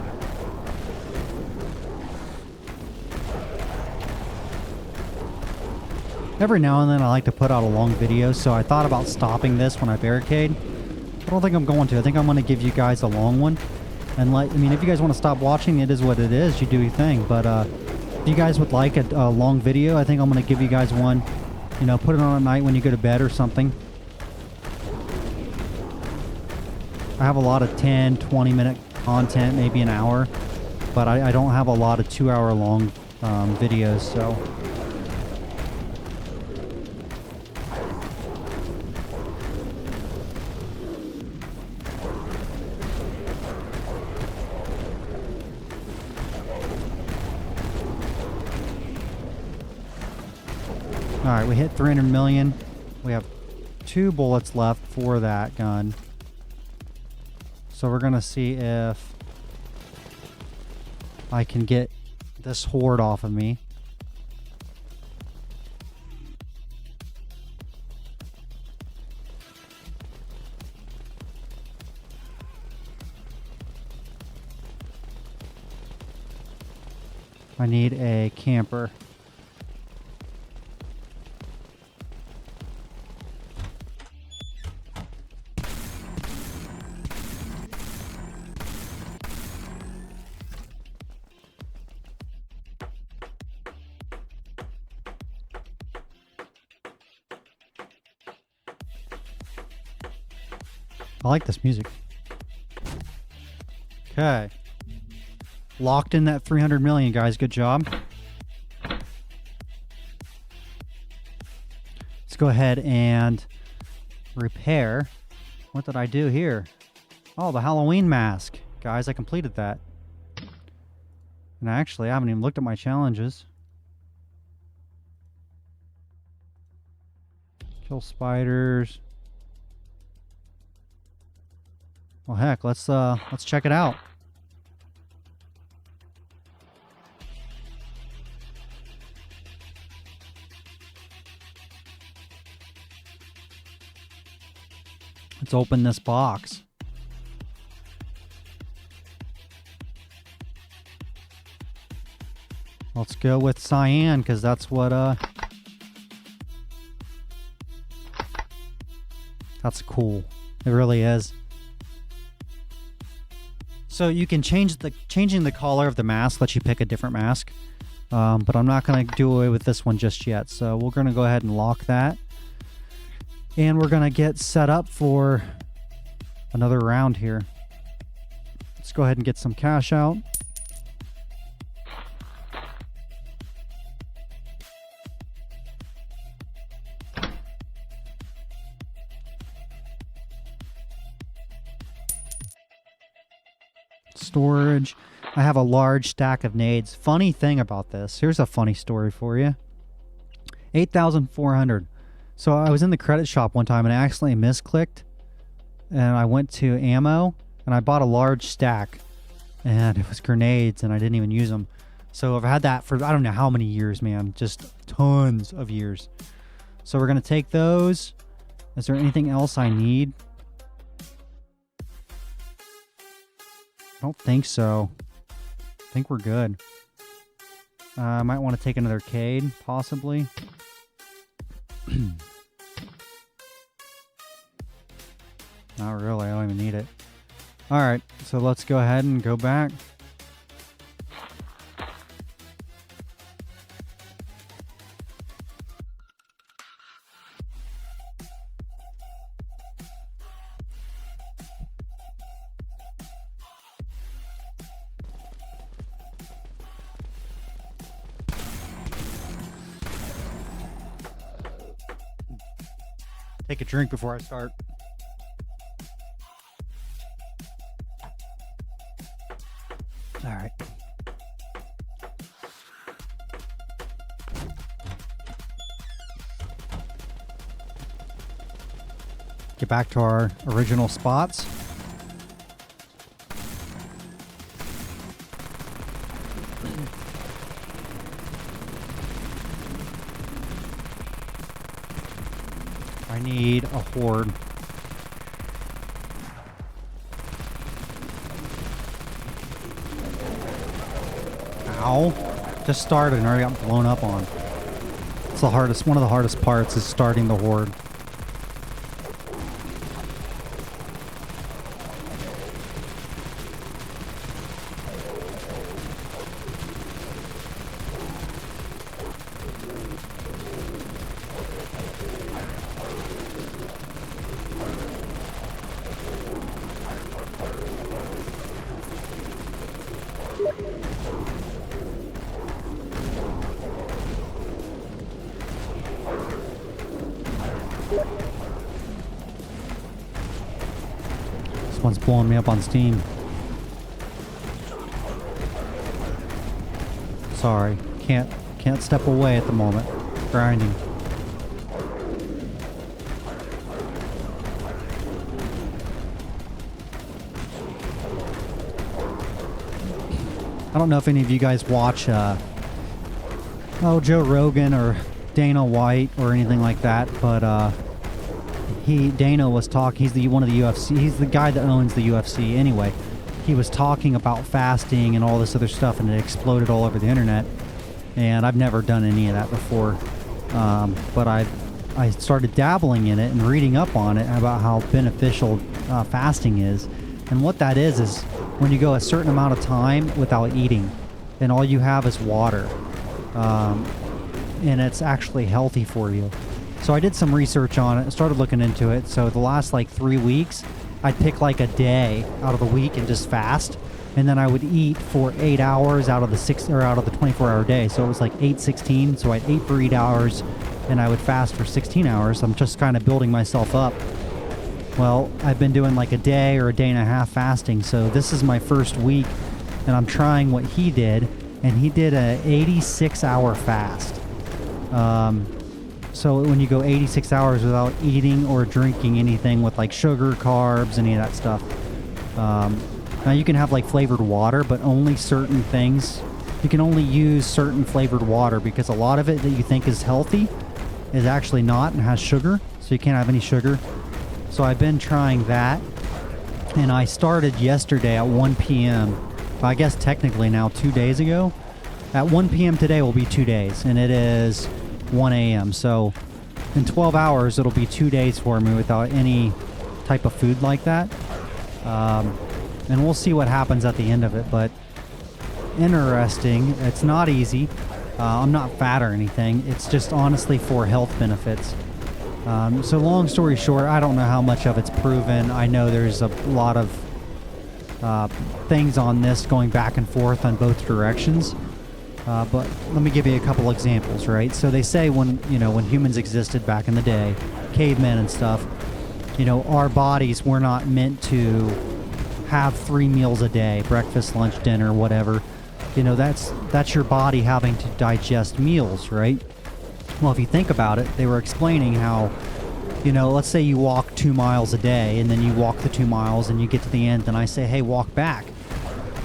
Every now and then I like to put out a long video, so I thought about stopping this when I barricade. I don't think I'm going to. I think I'm going to give you guys a long one. And I mean, if you guys want to stop watching, it is what it is. You do your thing. But if you guys would like a long video, I think I'm going to give you guys one. You know, put it on at night when you go to bed or something. I have a lot of 10, 20-minute content, maybe an hour. But I don't have a lot of 2-hour long videos, so... Alright, we hit 300 million. We have 2 bullets left for that gun. So we're gonna see if I can get this horde off of me. I need a camper. I like this music. Okay. Locked in that 300 million, guys. Good job. Let's go ahead and repair. What did I do here? Oh, the Halloween mask. Guys, I completed that. And actually, I haven't even looked at my challenges. Kill spiders. Well, heck, let's check it out. Let's open this box. Let's go with cyan, because that's what that's cool. It really is. So you can changing the color of the mask lets you pick a different mask, but I'm not going to do away with this one just yet. So we're going to go ahead and lock that, and we're going to get set up for another round here. Let's go ahead and get some cash out. Storage. I have a large stack of nades. Funny thing about this, here's a funny story for you. 8,400. So I was in the credit shop one time and I accidentally misclicked, and I went to ammo and I bought a large stack, and it was grenades and I didn't even use them. So I've had that for I don't know how many years, man, just tons of years. So we're gonna take those. Is there anything else I need? I don't think so. I think we're good. I might want to take another Cade, possibly. Not really. I don't even need it. Alright, so let's go ahead and go back. take a drink before I start. All right. Get back to our original spots. I need a horde. Ow. Just started and already got blown up on. It's the hardest, one of the hardest parts is starting the horde. This one's blowing me up on Steam. Sorry, can't step away at the moment. Grinding. I don't know if any of you guys watch Joe Rogan or Dana White or anything like that, but Dana was talking. He's one of the UFC. He's the guy that owns the UFC. Anyway, he was talking about fasting and all this other stuff, and it exploded all over the internet. And I've never done any of that before, but I started dabbling in it and reading up on it about how beneficial fasting is. And what that is when you go a certain amount of time without eating, and all you have is water, and it's actually healthy for you. So I did some research on it, started looking into it. So the last like 3 weeks, I'd pick like a day out of the week and just fast, and then I would eat for 8 hours out of the 24-hour day. So it was like 8-16. So I'd eat for 8 hours, and I would fast for 16 hours. I'm just kind of building myself up. Well, I've been doing like a day or a day and a half fasting. So this is my first week, and I'm trying what he did, and he did a 86-hour fast. So when you go 86 hours without eating or drinking anything with like sugar, carbs, any of that stuff. Now you can have like flavored water, but only certain things. You can only use certain flavored water because a lot of it that you think is healthy is actually not and has sugar. So you can't have any sugar. So I've been trying that, and I started yesterday at 1 p.m. I guess technically now 2 days ago. At 1 p.m. today will be 2 days, and it is 1 a.m. So in 12 hours it'll be 2 days for me without any type of food like that, and we'll see what happens at the end of it. But interesting. It's not easy. I'm not fat or anything. It's just honestly for health benefits. So long story short, I don't know how much of it's proven. I know there's a lot of things on this going back and forth on both directions. But let me give you a couple examples, right? So they say when humans existed back in the day, cavemen and stuff, our bodies were not meant to have 3 meals a day, breakfast, lunch, dinner, whatever. That's your body having to digest meals, right? Well, if you think about it, they were explaining how, let's say you walk 2 miles a day, and then you walk the 2 miles and you get to the end, and I say, hey, walk back.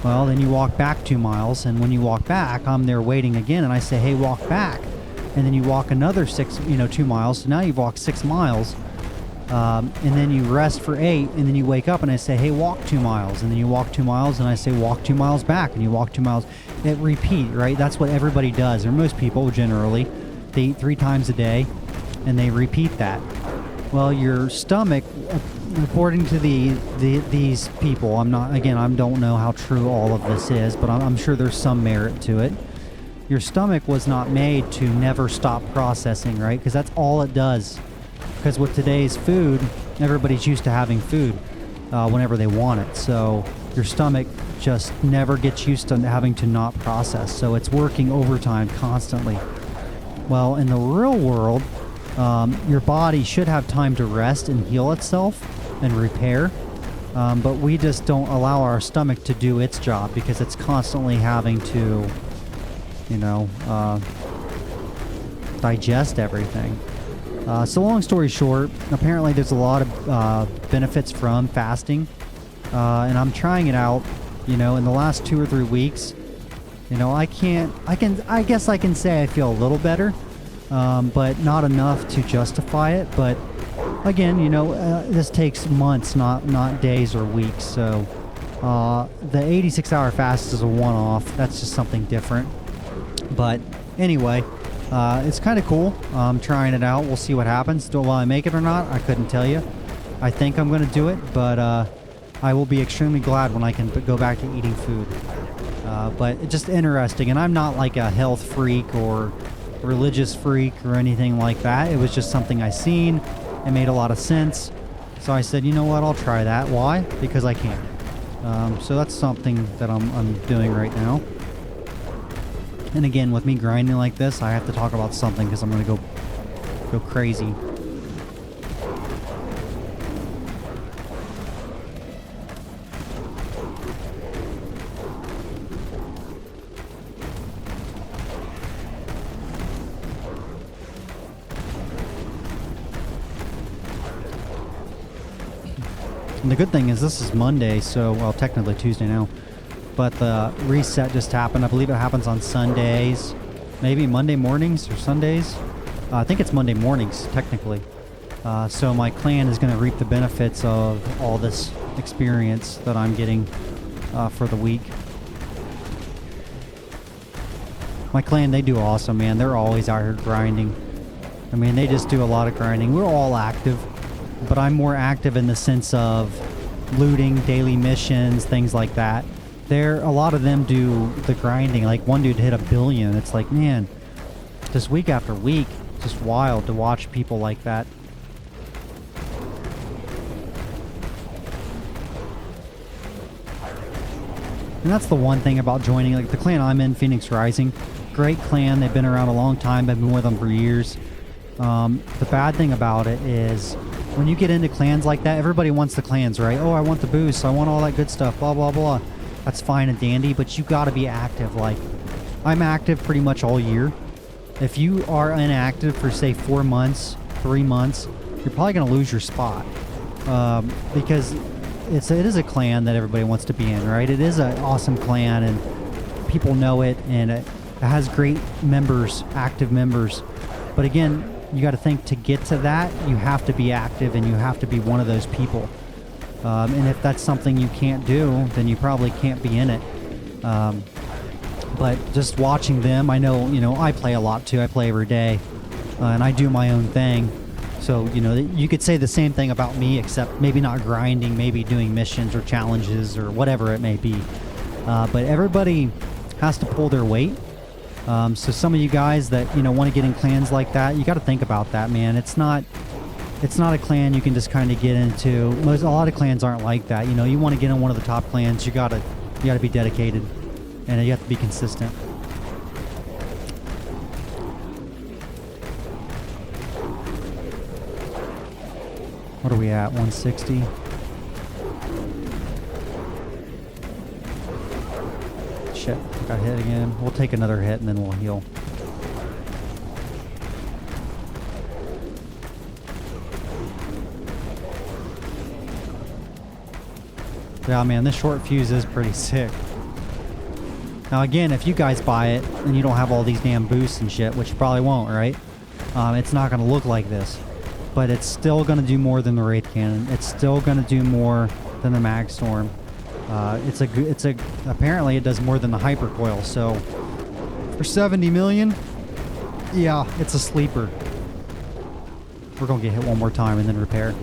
Well, then you walk back 2 miles, and when you walk back, I'm there waiting again, and I say, hey, walk back. And then you walk another 2 miles, so now you've walked 6 miles, and then you rest for 8, and then you wake up, and I say, hey, walk 2 miles. And then you walk 2 miles, and I say, walk 2 miles back, and you walk 2 miles. It repeat, right? That's what everybody does, or most people generally. They eat 3 times a day, and they repeat that. Well, your stomach, according to these people, I don't know how true all of this is, but I'm sure there's some merit to it. Your stomach was not made to never stop processing, right? Because that's all it does. Because with today's food, everybody's used to having food whenever they want it. So your stomach just never gets used to having to not process. So it's working overtime constantly. Well, in the real world, your body should have time to rest and heal itself and repair. But we just don't allow our stomach to do its job because it's constantly having to, you know, digest everything. So long story short, apparently there's a lot of benefits from fasting, and I'm trying it out. You know, in the last 2 or 3 weeks, you know, I guess I can say I feel a little better, but not enough to justify it. But again, you know, this takes months, not days or weeks. So the 86-hour fast is a one-off. That's just something different. But anyway, it's kind of cool. I'm trying it out. We'll see what happens. Will I make it or not? I couldn't tell you. I think I'm going to do it, but I will be extremely glad when I can go back to eating food. But it's just interesting. And I'm not like a health freak or religious freak or anything like that. It was just something I seen. It made a lot of sense. So I said, you know what? I'll try that. Why? Because I can. So that's something that I'm doing right now. And again, with me grinding like this, I have to talk about something because I'm going to go crazy. And the good thing is this is Monday, so, well, technically Tuesday now. But the reset just happened. I believe it happens on Sundays. Maybe Monday mornings or Sundays. I think it's Monday mornings, technically. So my clan is going to reap the benefits of all this experience that I'm getting for the week. My clan, they do awesome, man. They're always out here grinding. I mean, they just do a lot of grinding. We're all active, but I'm more active in the sense of looting, daily missions, things like that. A lot of them do the grinding. Like one dude hit 1 billion. It's like, man, just week after week, just wild to watch people like that. And that's the one thing about joining, like the clan I'm in, Phoenix Rising. Great clan. They've been around a long time. I've been with them for years. The bad thing about it is when you get into clans like that, everybody wants the clans, right? Oh, I want the boost. I want all that good stuff, blah, blah, blah. That's fine and dandy, but you got to be active. Like, I'm active pretty much all year. If you are inactive for, say, 4 months, 3 months, you're probably going to lose your spot. Because it is a clan that everybody wants to be in, right? It is an awesome clan, and people know it, and it has great members, active members. But again, you got to think, to get to that, you have to be active, and you have to be one of those people. And if that's something you can't do, then you probably can't be in it. But just watching them, I know, you know, I play a lot too. I play every day, and I do my own thing. So, you know, you could say the same thing about me, except maybe not grinding, maybe doing missions or challenges or whatever it may be. But everybody has to pull their weight. So some of you guys that, you know, want to get in clans like that, you got to think about that, man. It's not a clan you can just kind of get into. A lot of clans aren't like that. You know, you want to get in one of the top clans, you gotta be dedicated, and you have to be consistent. What are we at? 160. Shit, got hit again. We'll take another hit and then we'll heal. Yeah, man, this short fuse is pretty sick. Now again, if you guys buy it and you don't have all these damn boosts and shit, which you probably won't, right? It's not going to look like this. But it's still going to do more than the Wraith Cannon. It's still going to do more than the Mag Storm. Apparently it does more than the Hypercoil. So for 70 million, yeah, it's a sleeper. We're going to get hit one more time and then repair.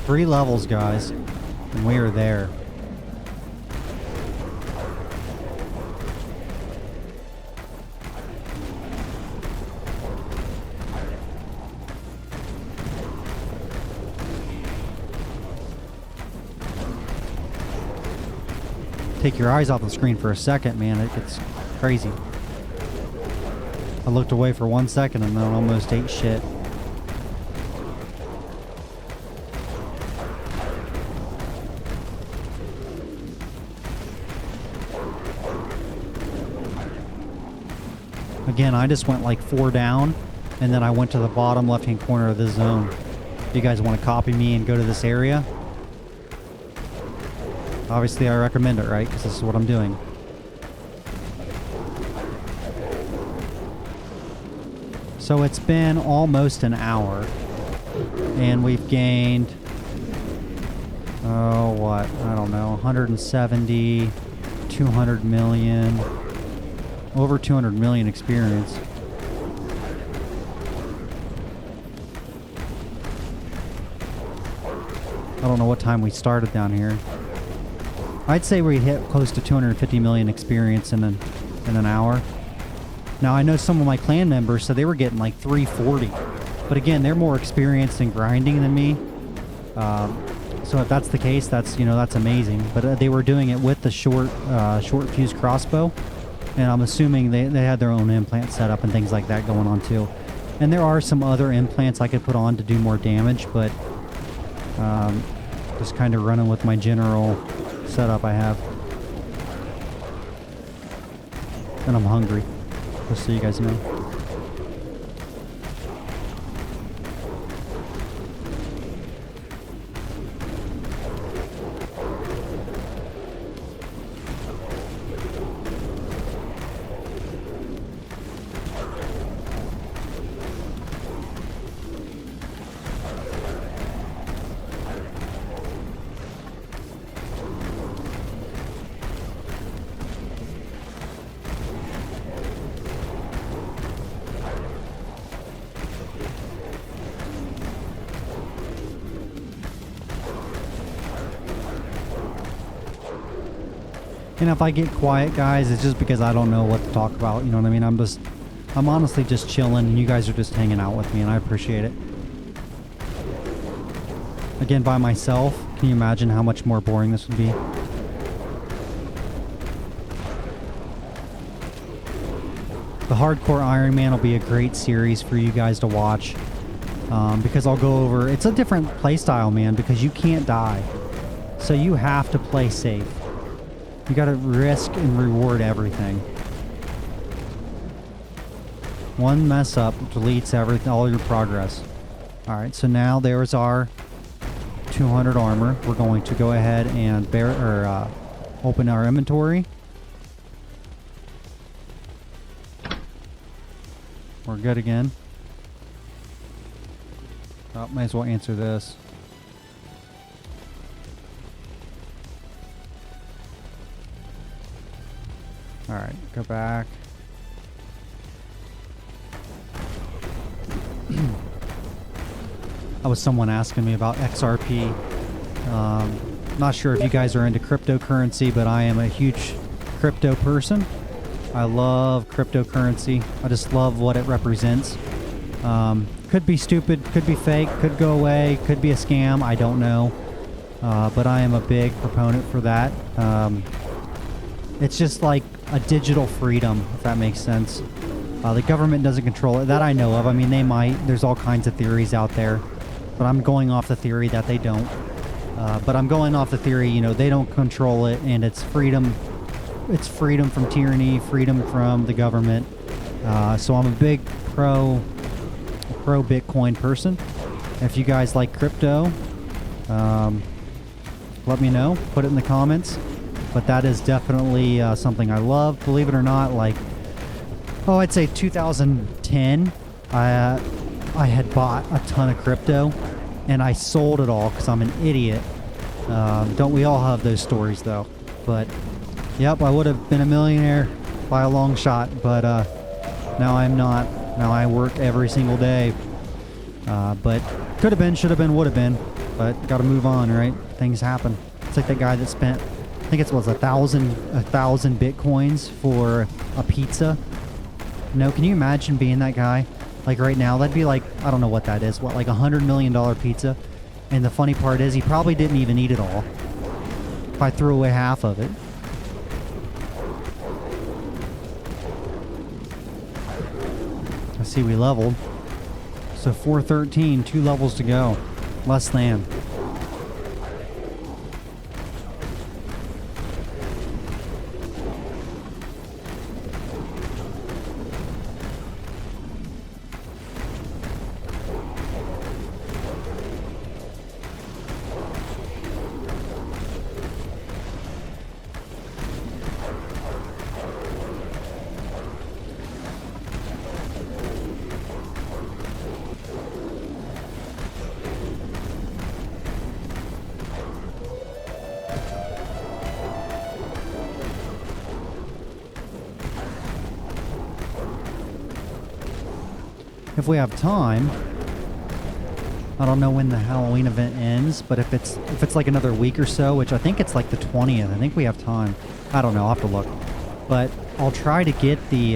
Three levels, guys, and we are there. take your eyes off the screen for a second, man, it gets crazy. I looked away for 1 second and then almost ate shit. Again, I just went like 4 down, and then I went to the bottom left-hand corner of this zone. If you guys want to copy me and go to this area, obviously I recommend it, right? Because this is what I'm doing. So it's been almost an hour, and we've gained, oh, what? I don't know, 170, 200 million... over 200 million experience. I don't know what time we started down here. I'd say we hit close to 250 million experience in an hour. Now I know some of my clan members, so they were getting like 340. But again, they're more experienced in grinding than me. So if that's the case, that's, you know, that's amazing. But they were doing it with the short fuse crossbow. And I'm assuming they had their own implant set up and things like that going on too. And there are some other implants I could put on to do more damage, but just kind of running with my general setup I have. And I'm hungry, just so you guys know. And if I get quiet, guys, it's just because I don't know what to talk about. You know what I mean? I'm honestly just chilling, and you guys are just hanging out with me, and I appreciate it. Again, by myself, can you imagine how much more boring this would be? The Hardcore Iron Man will be a great series for you guys to watch, because I'll go over... It's a different playstyle, man, because you can't die. So you have to play safe. You gotta risk and reward everything. One mess up deletes everything, all your progress. Alright, so now there's our 200 armor. We're going to go ahead and open our inventory. We're good again. Oh, might as well answer this. Alright, go back. That was someone asking me about XRP. Not sure if you guys are into cryptocurrency, but I am a huge crypto person. I love cryptocurrency. I just love what it represents. Could be stupid, could be fake, could go away, could be a scam, I don't know. But I am a big proponent for that. It's just like a digital freedom, if that makes sense. The government doesn't control it, that I know of. I mean, they might. There's all kinds of theories out there. But I'm going off the theory that they don't. But I'm going off the theory, you know, they don't control it, and it's freedom. It's freedom from tyranny, freedom from the government. So I'm a big pro Bitcoin person. If you guys like crypto, let me know. Put it in the comments. But that is definitely something I love. Believe it or not, like, oh, I'd say 2010, I had bought a ton of crypto, and I sold it all because I'm an idiot. Don't we all have those stories, though? But, yep, I would have been a millionaire by a long shot, but now I'm not. Now I work every single day. But could have been, should have been, would have been. But got to move on, right? Things happen. It's like that guy that spent, I think it was 1,000 Bitcoins for a pizza. No, can you imagine being that guy? Like right now, that'd be like, I don't know what that is. What, like $100 million pizza? And the funny part is he probably didn't even eat it all. If I threw away half of it. I see we leveled. So 413, 2 levels to go. Less than. If we have time, I don't know when the Halloween event ends, but if it's like another week or so, which I think it's like the 20th, I think we have time. I don't know, I'll have to look. But I'll try to get the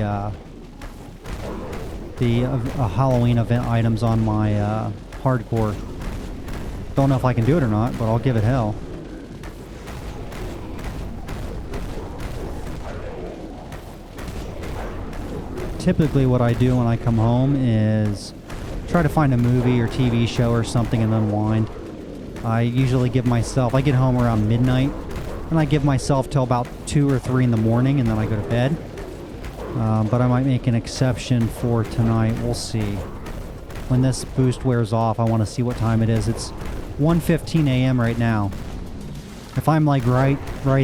Halloween event items on my hardcore. Don't know if I can do it or not, but I'll give it hell. Typically what I do when I come home is try to find a movie or TV show or something and unwind. I usually give myself, I get home around midnight, and I give myself till about 2 or 3 in the morning, and then I go to bed. But I might make an exception for tonight. We'll see. When this boost wears off, I want to see what time it is. It's 1:15 a.m. right now. If I'm like right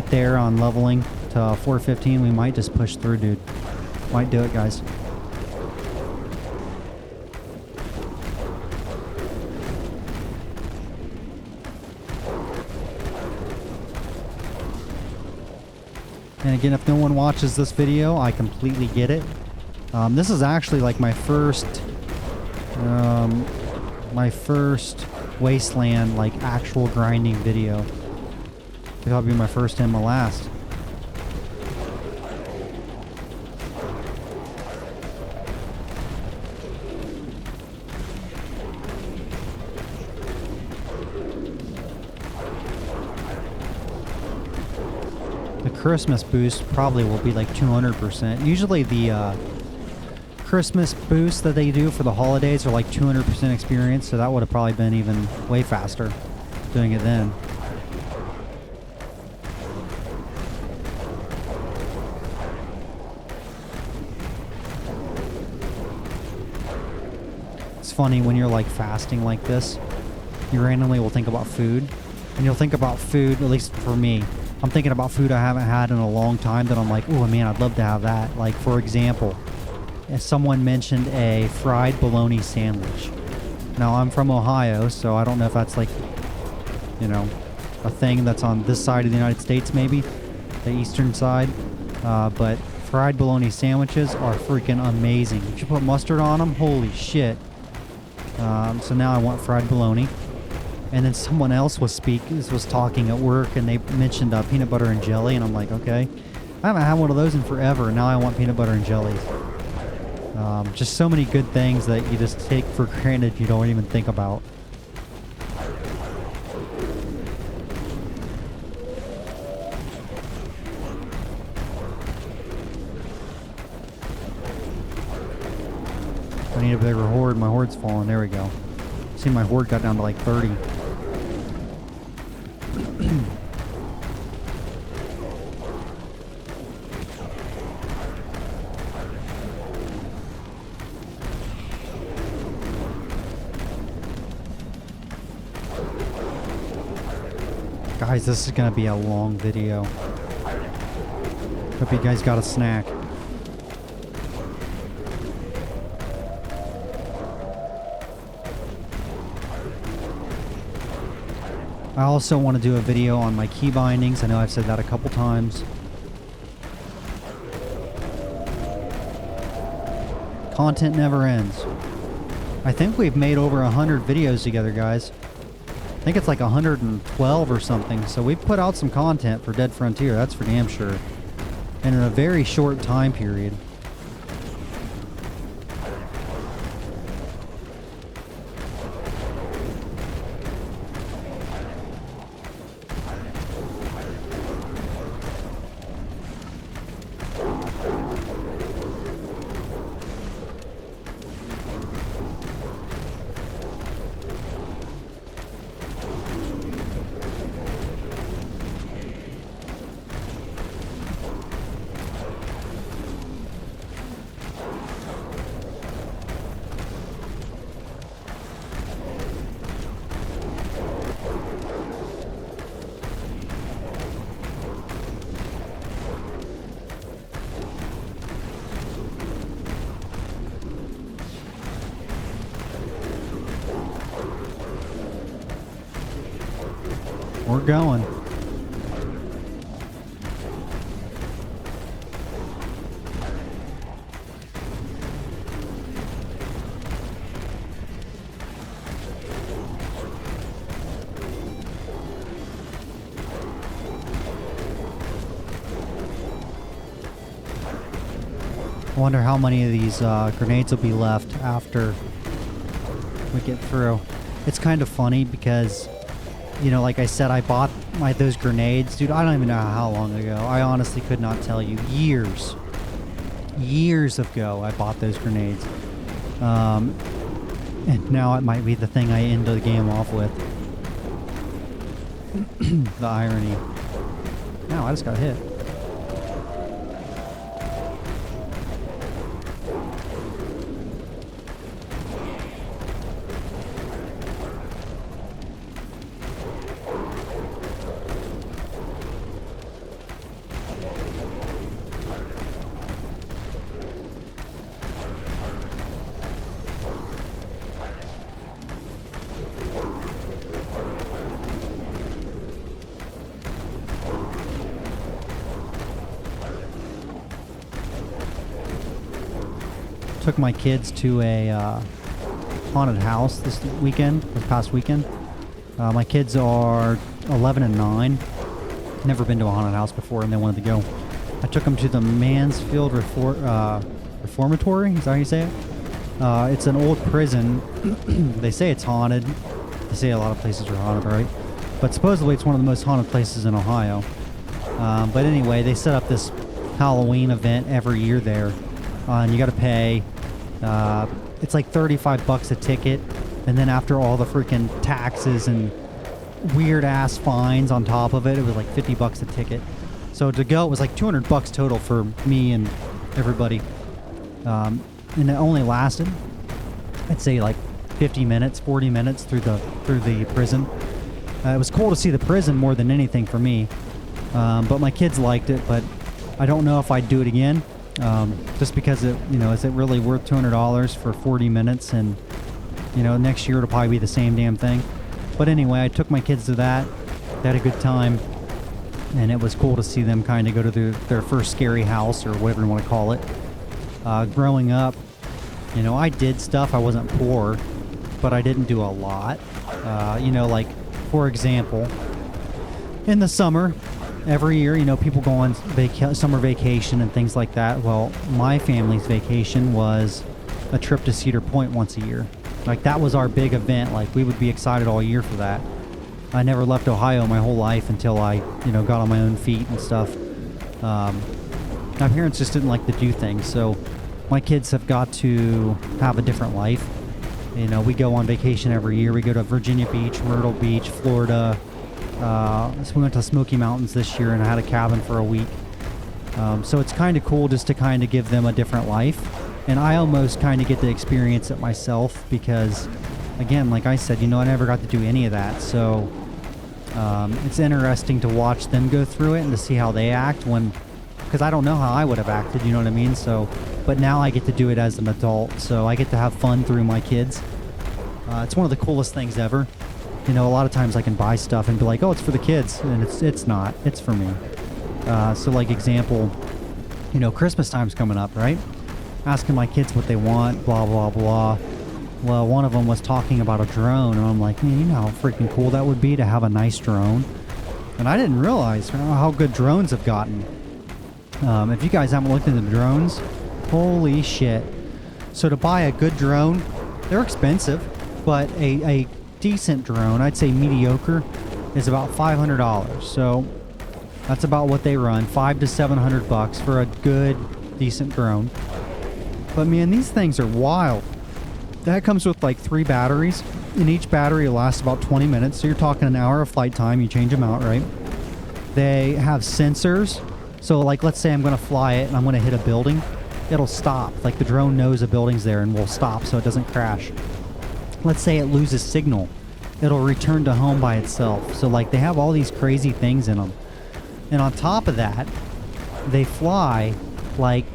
there on leveling to 4:15, we might just push through, dude. Might do it, guys. And again, if no one watches this video, I completely get it. This is actually like my first Wasteland, like actual grinding video. It'll be my first and my last. Christmas boost probably will be like 200%. Usually the Christmas boosts that they do for the holidays are like 200% experience, so that would have probably been even way faster doing it then. It's funny when you're like fasting like this, you randomly will think about food, and you'll think about food, at least for me, I'm thinking about food I haven't had in a long time that I'm like, oh man, I'd love to have that. Like, for example, if someone mentioned a fried bologna sandwich. Now, I'm from Ohio, so I don't know if that's like, you know, a thing that's on this side of the United States, maybe, the eastern side. But fried bologna sandwiches are freaking amazing. You should put mustard on them. Holy shit. So now I want fried bologna. And then someone else was talking at work, and they mentioned peanut butter and jelly, and I'm like, okay, I haven't had one of those in forever, and now I want peanut butter and jelly. Just so many good things that you just take for granted you don't even think about. I need a bigger horde. My horde's falling. There we go. See, my horde got down to like 30. Guys, this is gonna be a long video. Hope you guys got a snack. I also want to do a video on my key bindings. I know I've said that a couple times. Content never ends. I think we've made over 100 videos together, guys. I think it's like 112 or something. So we've put out some content for Dead Frontier, that's for damn sure. And in a very short time period. We're going. I wonder how many of these grenades will be left after we get through. It's kind of funny because, you know, like I said, I bought those grenades. Dude, I don't even know how long ago. I honestly could not tell you. Years ago I bought those grenades. And now it might be the thing I end the game off with. The irony. Now I just got hit. Took my kids to a haunted house this past weekend. My kids are 11 and 9. Never been to a haunted house before, and they wanted to go. I took them to the Mansfield Reformatory. Is that how you say it? It's an old prison. They say it's haunted. They say a lot of places are haunted, right? But supposedly it's one of the most haunted places in Ohio. But anyway, they set up this Halloween event every year there. And you got to pay. It's like $35 a ticket, and then after all the freaking taxes and weird ass fines on top of it, it was like $50 a ticket. So to go, it was like $200 total for me and everybody. And it only lasted, I'd say, like 50 minutes, 40 minutes through the prison. It was cool to see the prison more than anything for me. But my kids liked it, but I don't know if I'd do it again. Just because is it really worth $200 for 40 minutes? And, next year it'll probably be the same damn thing. But anyway, I took my kids to that. They had a good time. And it was cool to see them kind of go to their first scary house, or whatever you want to call it. Growing up, I did stuff. I wasn't poor, but I didn't do a lot. Like, for example, in the summer, every year, people go on summer vacation and things like that. Well, my family's vacation was a trip to Cedar Point once a year. Like, that was our big event. Like, we would be excited all year for that. I never left Ohio my whole life until I, got on my own feet and stuff. My parents just didn't like to do things, so my kids have got to have a different life. We go on vacation every year. We go to Virginia Beach, Myrtle Beach, Florida. So we went to Smoky Mountains this year, and I had a cabin for a week. So it's kind of cool just to kind of give them a different life. And I almost kind of get to experience it myself because, again, like I said, I never got to do any of that. So it's interesting to watch them go through it and to see how they act because I don't know how I would have acted, you know what I mean? So, but now I get to do it as an adult, so I get to have fun through my kids. It's one of the coolest things ever. A lot of times I can buy stuff and be like, oh, it's for the kids, and it's not. It's for me. So, like, example, Christmas time's coming up, right? Asking my kids what they want, blah, blah, blah. Well, one of them was talking about a drone, and I'm like, man, you know how freaking cool that would be to have a nice drone? And I didn't realize how good drones have gotten. If you guys haven't looked into drones, holy shit. So to buy a good drone, they're expensive, but a decent drone, I'd say mediocre, is about $500. So that's about what they run, $500 to $700 for a good, decent drone. But man, these things are wild. That comes with like 3 batteries, and each battery lasts about 20 minutes. So you're talking an hour of flight time. You change them out, right? They have sensors. So like, let's say I'm going to fly it and I'm going to hit a building. It'll stop. Like, the drone knows a building's there and will stop so it doesn't crash. Let's say it loses signal. It'll return to home by itself. So like, they have all these crazy things in them. And on top of that, they fly like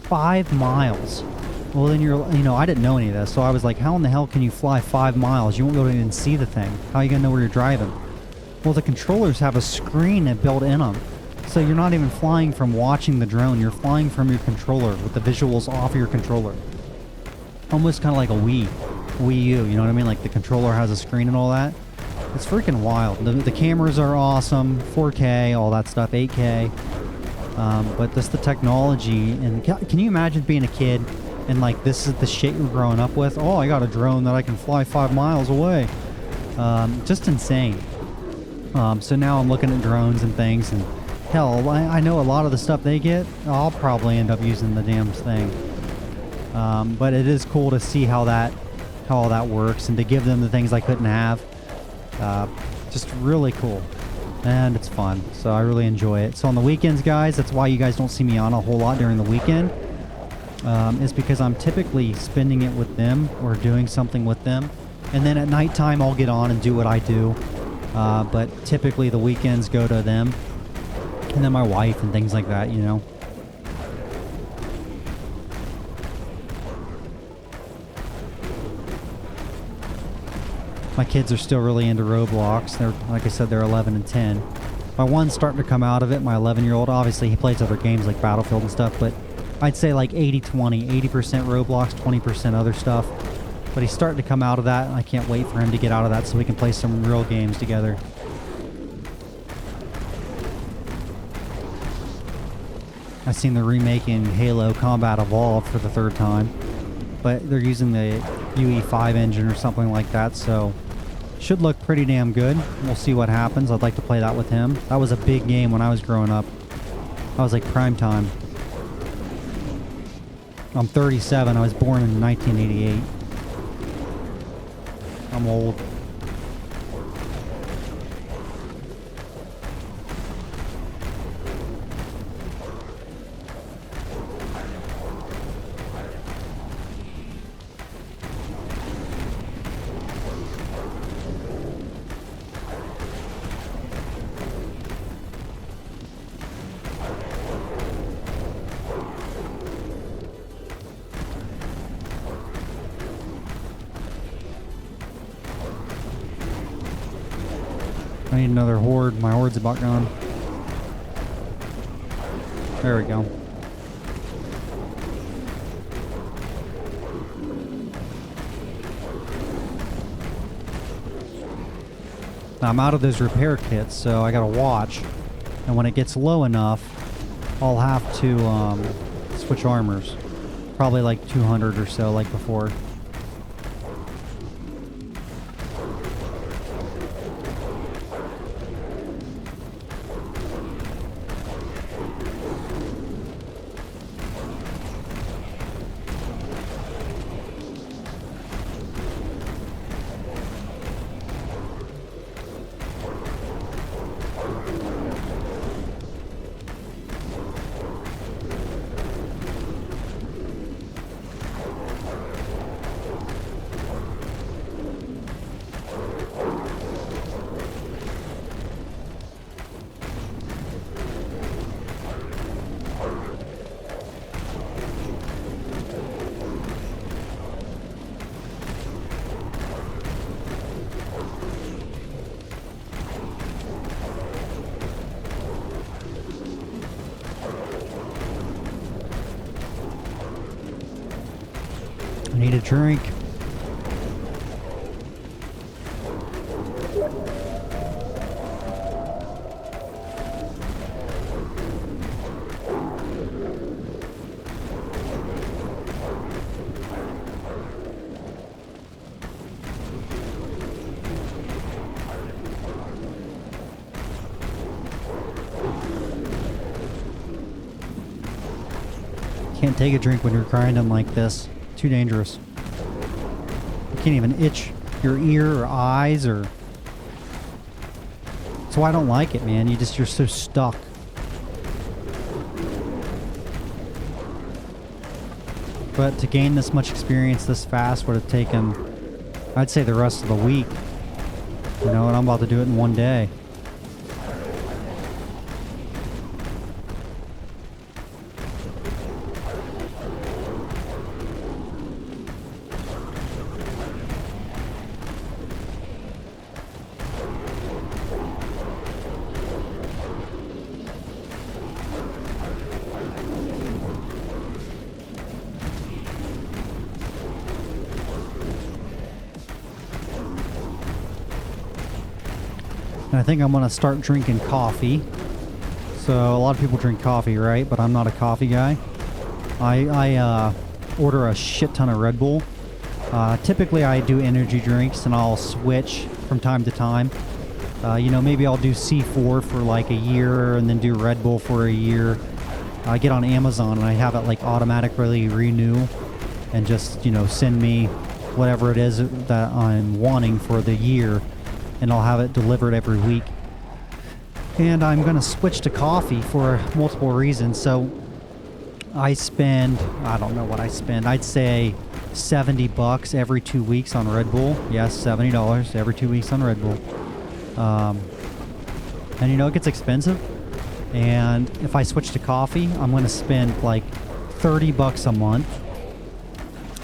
5 miles. Well, then I didn't know any of this, so I was like, how in the hell can you fly 5 miles? You won't be able to even see the thing. How are you going to know where you're driving? Well, the controllers have a screen built in them. So you're not even flying from watching the drone. You're flying from your controller with the visuals off of your controller. Almost kind of like a Wii U, you know what I mean? Like the controller has a screen and all that. It's freaking wild. The cameras are awesome, 4K, all that stuff, 8K. But just the technology, and can you imagine being a kid and like this is the shit you're growing up with? Oh, I got a drone that I can fly 5 miles away. Just insane. So now I'm looking at drones and things, and hell, I know a lot of the stuff they get, I'll probably end up using the damn thing. But it is cool to see how all that works, and to give them the things I couldn't have. Just really cool, and it's fun, so I really enjoy it. So on the weekends, guys, that's why you guys don't see me on a whole lot during the weekend, is because I'm typically spending it with them or doing something with them, and then at nighttime I'll get on and do what I do. But typically the weekends go to them, and then my wife and things like that, you know. My kids are still really into Roblox. They're, like I said, they're 11 and 10. My one's starting to come out of it, my 11-year-old. Obviously, he plays other games like Battlefield and stuff, but I'd say like 80-20. 80% Roblox, 20% other stuff. But he's starting to come out of that, and I can't wait for him to get out of that so we can play some real games together. I've seen they're remaking Halo Combat Evolved for the 3rd time, but they're using the UE5 engine or something like that, so should look pretty damn good. We'll see what happens. I'd like to play that with him. That was a big game when I was growing up. I was like prime time. I'm 37. I was born in 1988. I'm old. I need another horde. My horde's about gone. There we go. I'm out of those repair kits, so I gotta watch. And when it gets low enough, I'll have to switch armors. Probably like 200 or so, like before. I need a drink. Can't take a drink when you're grinding like this. Too dangerous. You can't even itch your ear or eyes, or... That's why I don't like it, man. You're so stuck. But to gain this much experience this fast would have taken, I'd say, the rest of the week. You know, and I'm about to do it in one day. And I think I'm going to start drinking coffee. So a lot of people drink coffee, right? But I'm not a coffee guy. I order a shit ton of Red Bull. Typically I do energy drinks, and I'll switch from time to time. You know, maybe I'll do C4 for like a year and then do Red Bull for a year. I get on Amazon and I have it like automatically renew and just, you know, send me whatever it is that I'm wanting for the year, and I'll have it delivered every week. And I'm going to switch to coffee for multiple reasons. So I spend, I don't know what I spend. I'd say $70 every 2 weeks on Red Bull. Yes, $70 every 2 weeks on Red Bull. And you know, it gets expensive. And if I switch to coffee, I'm going to spend like $30 a month.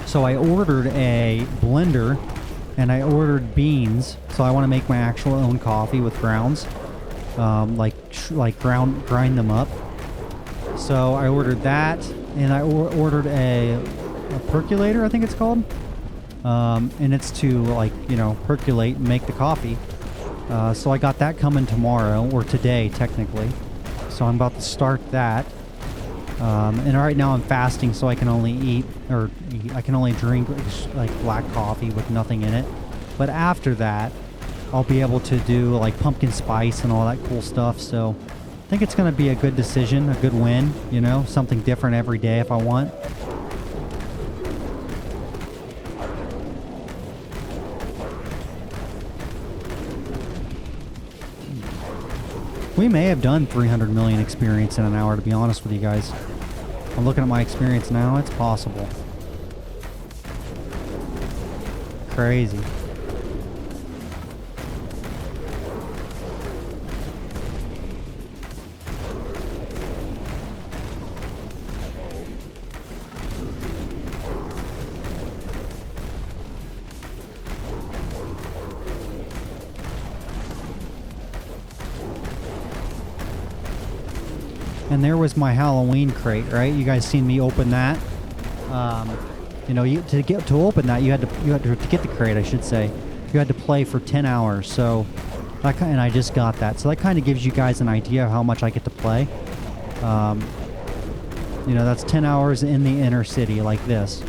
So I ordered a blender and I ordered beans. So I want to make my actual own coffee with grounds, grind them up. So I ordered that, and I ordered a percolator, I think it's called. And it's to, like, you know, percolate and make the coffee. So I got that coming tomorrow, or today technically. So I'm about to start that. And right now I'm fasting, so I can only I can only drink like black coffee with nothing in it. But after that, I'll be able to do like pumpkin spice and all that cool stuff. So I think it's going to be a good decision, a good win, you know, something different every day if I want. We may have done 300 million experience in an hour, to be honest with you guys. I'm looking at my experience now. It's possible. Crazy. And there was my Halloween crate, right? You guys seen me open that. You know, to open that, you had to get the crate, I should say. You had to play for 10 hours. So, and I just got that. So that kind of gives you guys an idea of how much I get to play. You know, that's 10 hours in the inner city like this.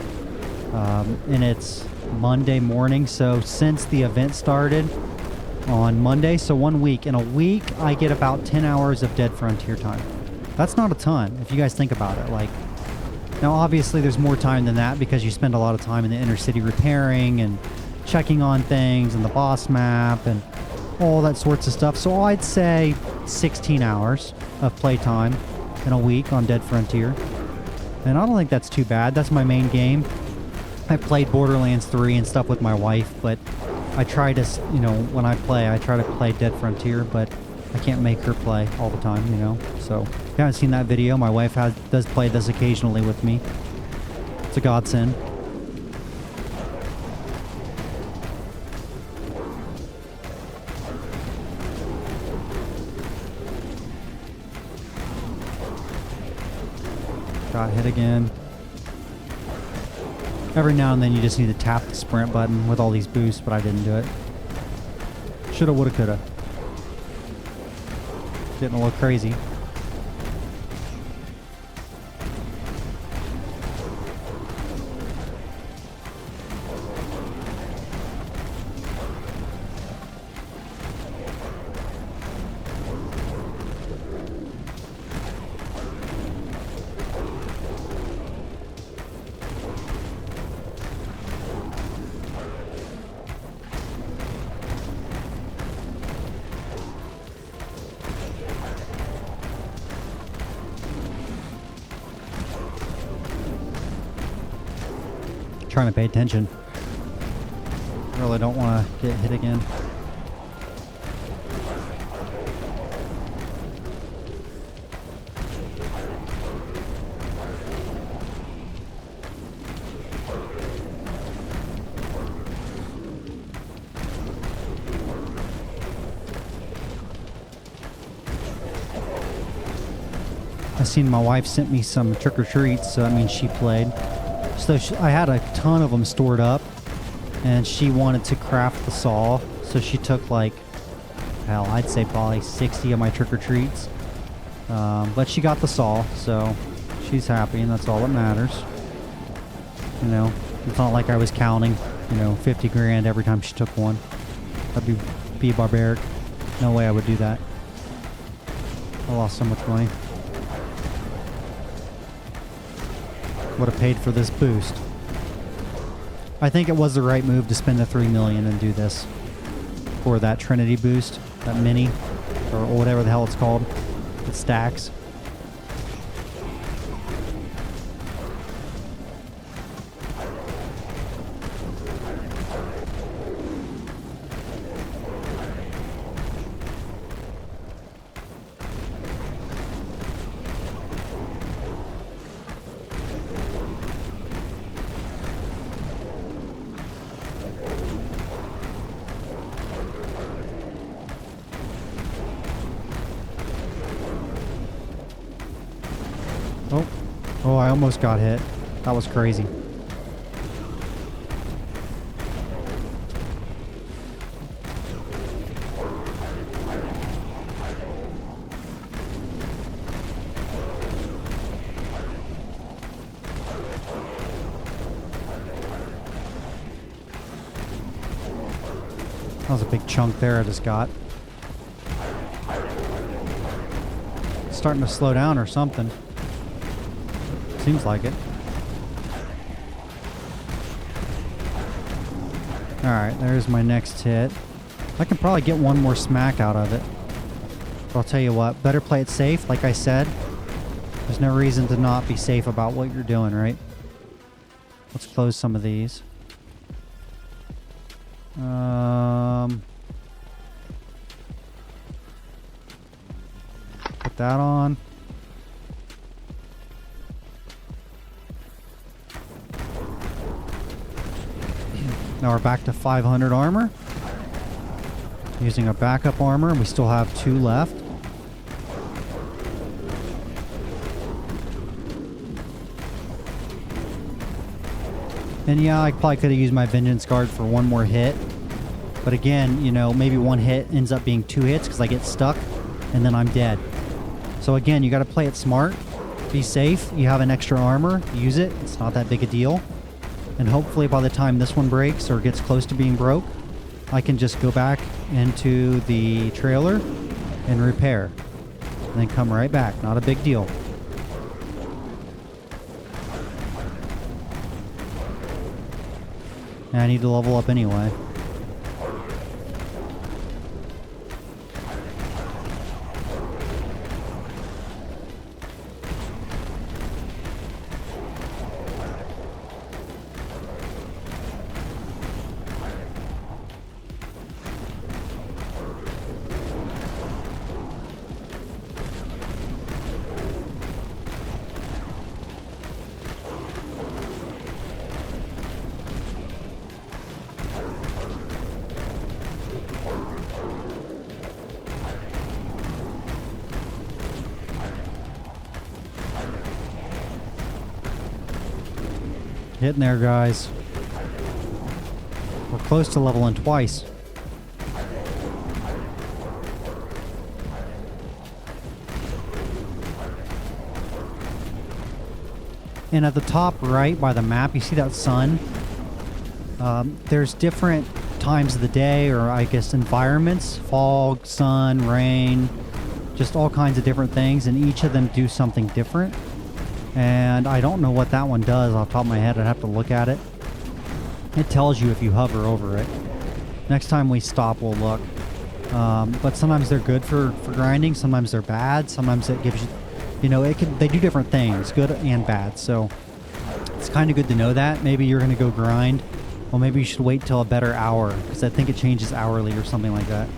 And it's Monday morning. So since the event started on Monday, so 1 week. In a week, I get about 10 hours of Dead Frontier time. That's not a ton, if you guys think about it. Like, now obviously there's more time than that because you spend a lot of time in the inner city repairing and checking on things and the boss map and all that sorts of stuff. So I'd say 16 hours of playtime in a week on Dead Frontier. And I don't think that's too bad. That's my main game. I played Borderlands 3 and stuff with my wife, but I try to, you know, when I play, I try to play Dead Frontier, but I can't make her play all the time, you know. So if you haven't seen that video, my wife does play this occasionally with me. It's a godsend. Got hit again. Every now and then you just need to tap the sprint button with all these boosts, but I didn't do it. Shoulda, woulda, coulda. Getting a little crazy. Trying to pay attention. Really don't want to get hit again. I seen my wife sent me some trick-or-treats, so that means she played. So I had a ton of them stored up, and she wanted to craft the saw, so she took like hell, I'd say probably 60 of my trick-or-treats. But she got the saw, so she's happy, and that's all that matters. You know, it's not like I was counting, 50 grand every time she took one. That'd be barbaric. No way I would do that. I lost so much money. Would have paid for this boost. I think it was the right move to spend the 3 million and do this for that Trinity boost, that mini, or whatever the hell it's called. It stacks. Oh, I almost got hit. That was crazy. That was a big chunk there I just got. It's starting to slow down or something. Seems like it. Alright, there's my next hit. I can probably get one more smack out of it. But I'll tell you what, better play it safe, like I said. There's no reason to not be safe about what you're doing, right? Let's close some of these. Put that on. Now we're back to 500 armor. Using a backup armor, and we still have 2 left. And yeah, I probably could have used my Vengeance Guard for one more hit. But again, maybe one hit ends up being 2 hits because I get stuck and then I'm dead. So again, you got to play it smart. Be safe. You have an extra armor. Use it. It's not that big a deal. And hopefully by the time this one breaks or gets close to being broke, I can just go back into the trailer and repair. And then come right back. Not a big deal. And I need to level up anyway. Hitting there, guys. We're close to leveling twice. And at the top right by the map, you see that sun? There's different times of the day, or I guess environments. Fog, sun, rain, just all kinds of different things, and each of them do something different. And I don't know what that one does off the top of my head. I'd have to look at it. It tells you if you hover over it. Next time we stop, we'll look. But sometimes they're good for grinding. Sometimes they're bad. Sometimes it gives you, they do different things, good and bad. So it's kind of good to know that. Maybe you're going to go grind. Well, maybe you should wait till a better hour, because I think it changes hourly or something like that.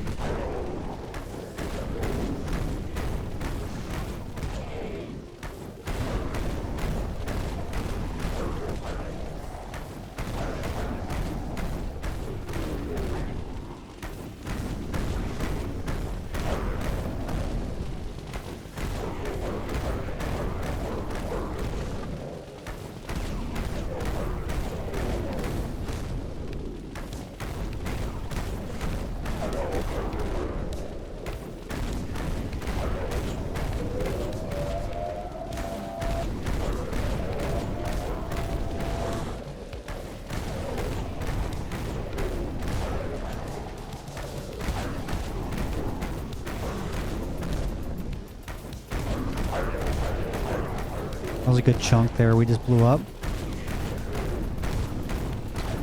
was a good chunk there we just blew up.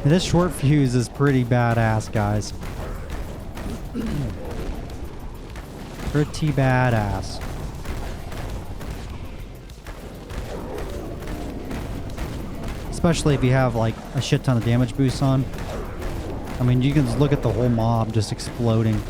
And this short fuse is pretty badass, guys. Pretty badass. Especially if you have like a shit ton of damage boosts on. I mean, you can just look at the whole mob just exploding.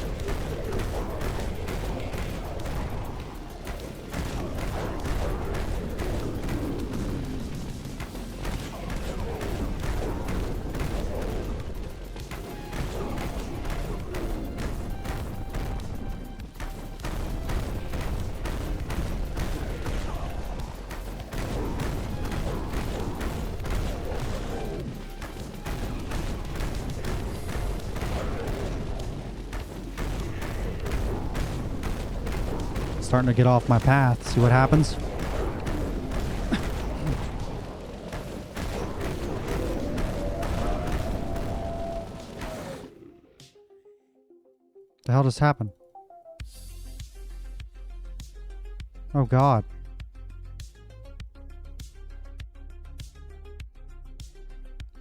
Starting to get off my path. See what happens? The hell just happened? Oh God.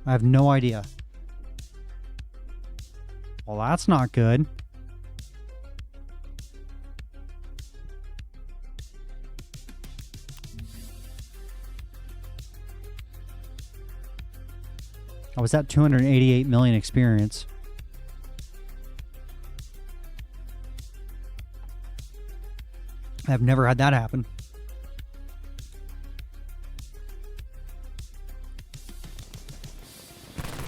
I have no idea. Well, that's not good. I was at 288 million experience. I've never had that happen.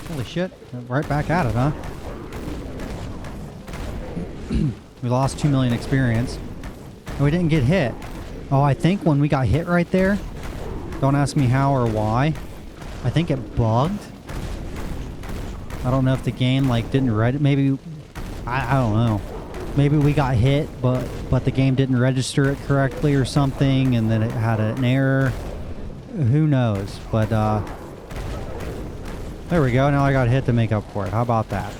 Holy shit. Right back at it, huh? We lost 2 million experience. And we didn't get hit. Oh, I think when we got hit right there, don't ask me how or why, I think it bugged. I don't know if the game like didn't read it. Maybe I don't know. Maybe we got hit, but the game didn't register it correctly or something, and then it had an error. Who knows? But there we go. Now I got hit to make up for it. How about that?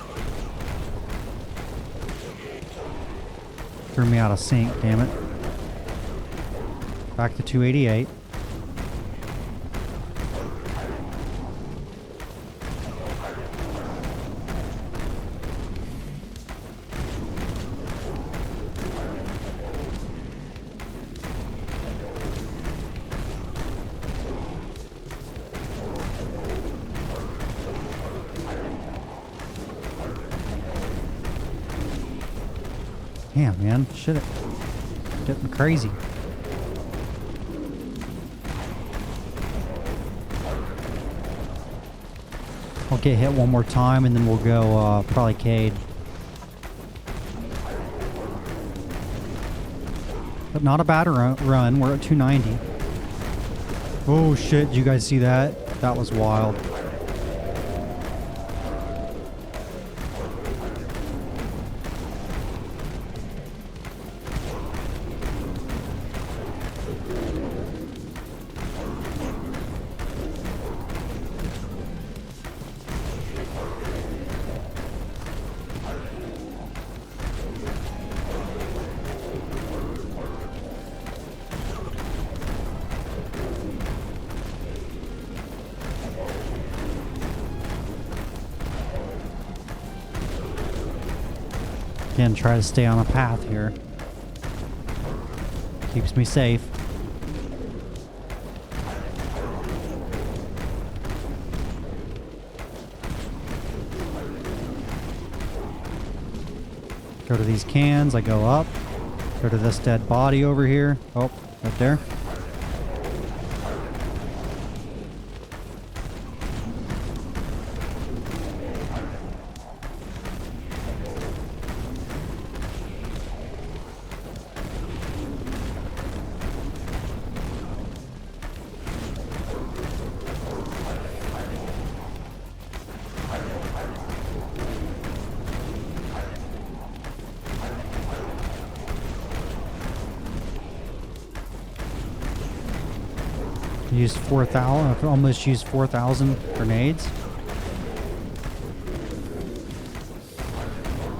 Threw me out of sync. Damn it. Back to 288. Damn, man. Shit. Getting crazy. I'll get hit one more time and then we'll go probably Cade. But not a bad run. We're at 290. Oh shit, did you guys see that? That was wild. Again, try to stay on a path here. Keeps me safe. Go to these cans, I go up. Go to this dead body over here. Oh, right there. Used 4,000, almost used 4,000 grenades.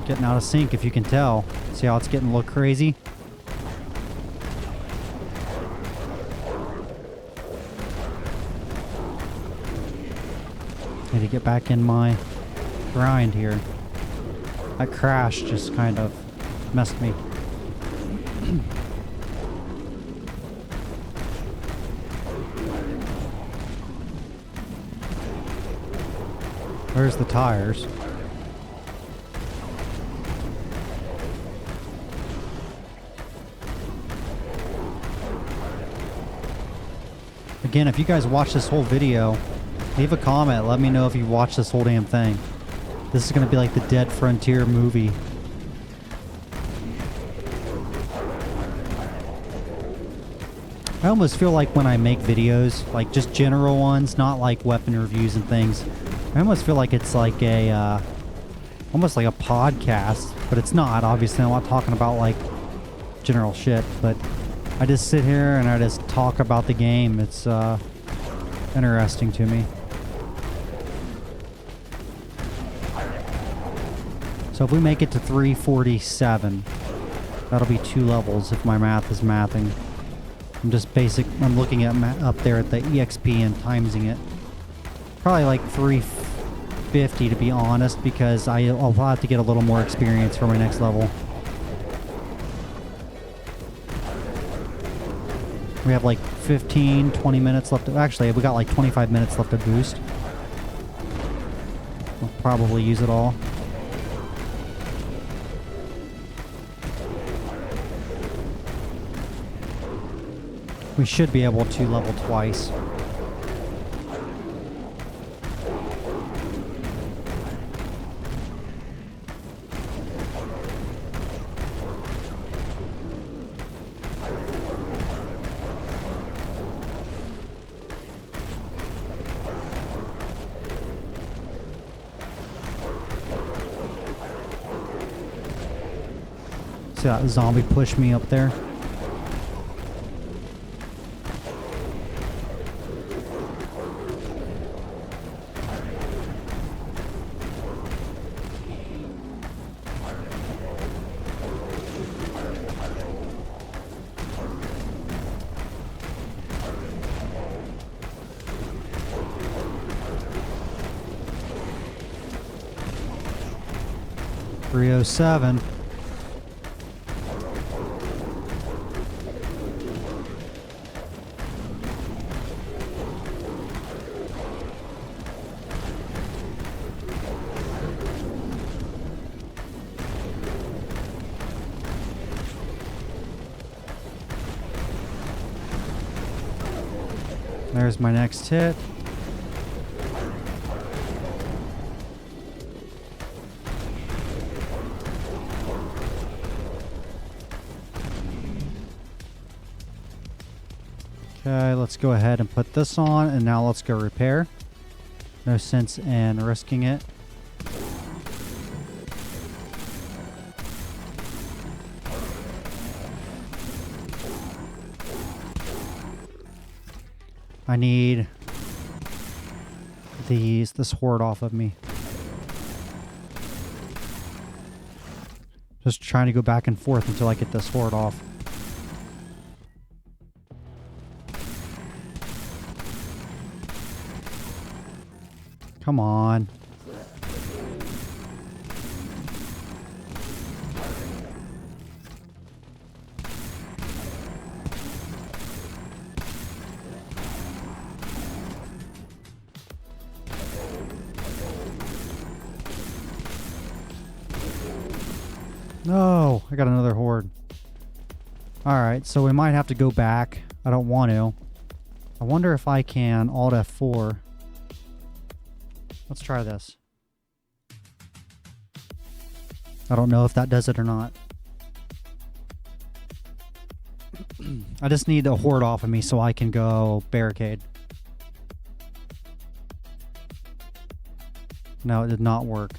Getting out of sync, if you can tell. See how it's getting a little crazy? get back in my grind here. That crash just kind of messed me. Where's the tires? Again, if you guys watch this whole video, leave a comment. Let me know if you watched this whole damn thing. This is going to be like the Dead Frontier movie. I almost feel like when I make videos, like just general ones, not like weapon reviews and things, I almost feel like it's like a, almost like a podcast, but it's not. Obviously, I'm not talking about like general shit, but I just sit here and I just talk about the game. It's interesting to me. So if we make it to 347, that'll be 2 levels if my math is mathing. I'm looking at up there at the EXP and timesing it. Probably like 350 to be honest, because I'll have to get a little more experience for my next level. We have like 15, 20 minutes left. Actually, we got like 25 minutes left to boost. We'll probably use it all. We should be able to level twice. See that zombie push me up there? .307. There's my next hit. Okay, let's go ahead and put this on, and now let's go repair. No sense in risking it. I need this horde off of me. Just trying to go back and forth until I get this horde off. Come on. No, I got another horde. Alright, so we might have to go back. I don't want to. I wonder if I can Alt F4. Let's try this. I don't know if that does it or not. I just need a horde off of me so I can go barricade. No, it did not work.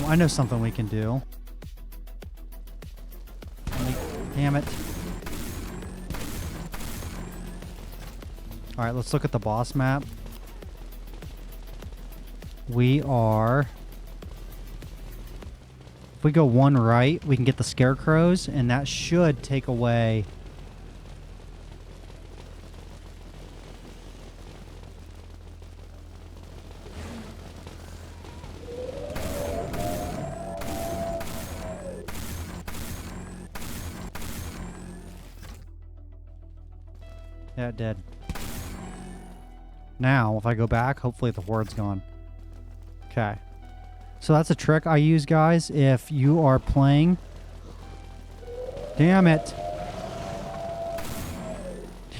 I know something we can do. Damn it. Alright, let's look at the boss map. We are... If we go one right, we can get the scarecrows, and that should take away Yeah, it did. Now, if I go back, hopefully the horde's gone. Okay. So that's a trick I use, guys, if you are playing. Damn it.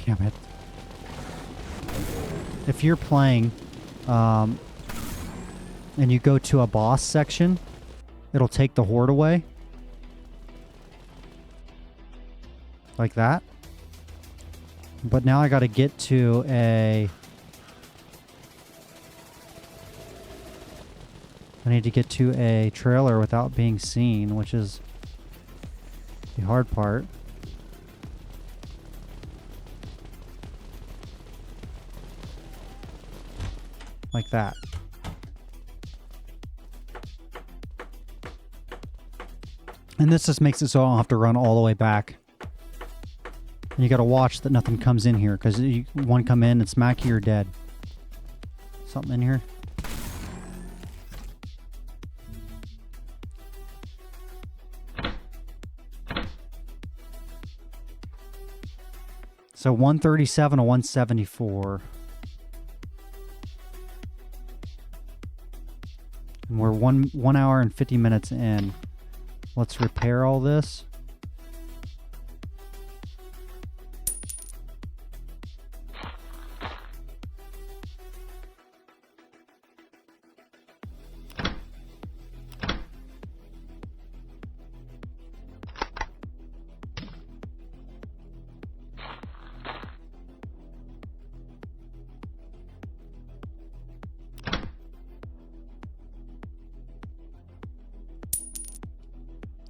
Damn it. If you're playing, and you go to a boss section, it'll take the horde away. Like that. But now I gotta get to a... I need to get to a trailer without being seen, which is the hard part. Like that. And this just makes it so I don't have to run all the way back. And you gotta watch that nothing comes in here, because one come in and smack you, you're dead. Something in here? So 137 to 174. And we're 1 hour and 50 minutes in. Let's repair all this.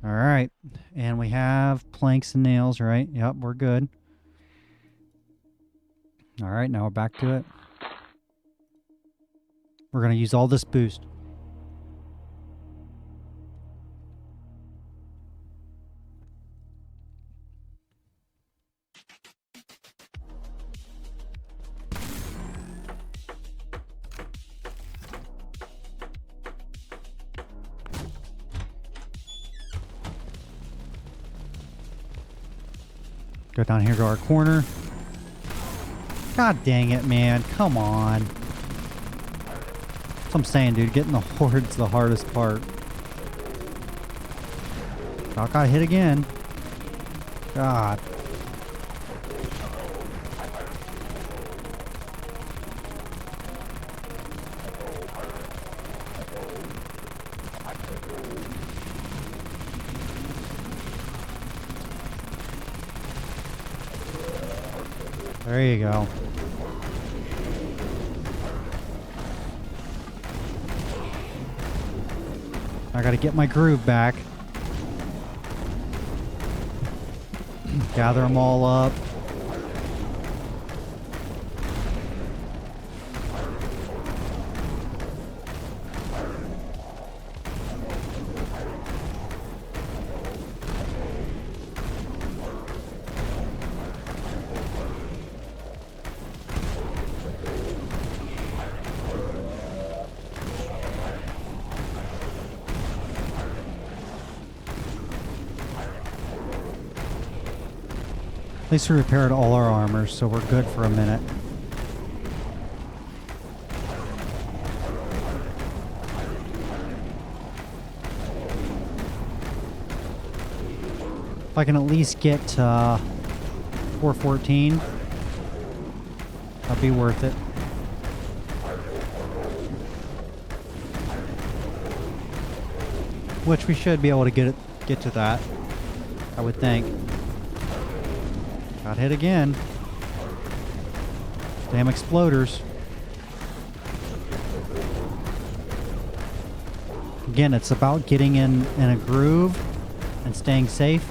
All right, and we have planks and nails, right? Yep, we're good. All right, now we're back to it. We're going to use all this boost. Go down here to our corner. God dang it, man. Come on. That's what I'm saying, dude. Getting the horde's the hardest part. I got hit again. God. There you go. I gotta get my groove back. Gather them all up. At least we repaired all our armor, so we're good for a minute. If I can at least get 414, that'd be worth it. Which we should be able to get to that, I would think. Got hit again. Damn exploders. Again, it's about getting in a groove and staying safe.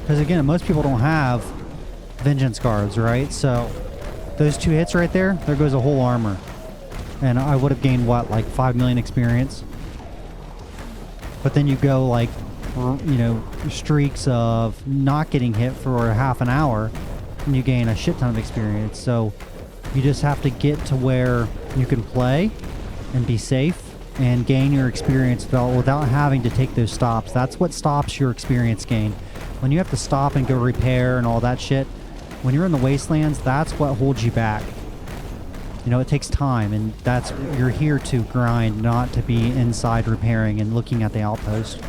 Because again, most people don't have vengeance guards, right? So those 2 hits right there goes a whole armor. And I would have gained, what, like 5 million experience? But then you go like, you know, streaks of not getting hit for half an hour and you gain a shit ton of experience. So you just have to get to where you can play and be safe and gain your experience without having to take those stops. That's what stops your experience gain. when you have to stop and go repair and all that shit, when you're in the Wastelands, that's what holds you back. You know, it takes time, and you're here to grind, not to be inside repairing and looking at the outpost.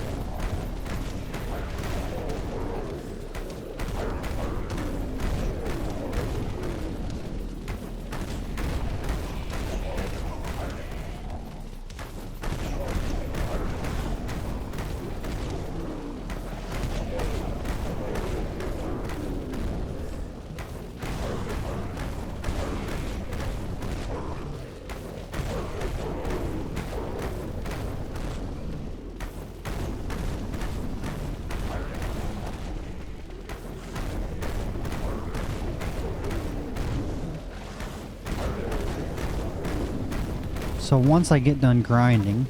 So once I get done grinding,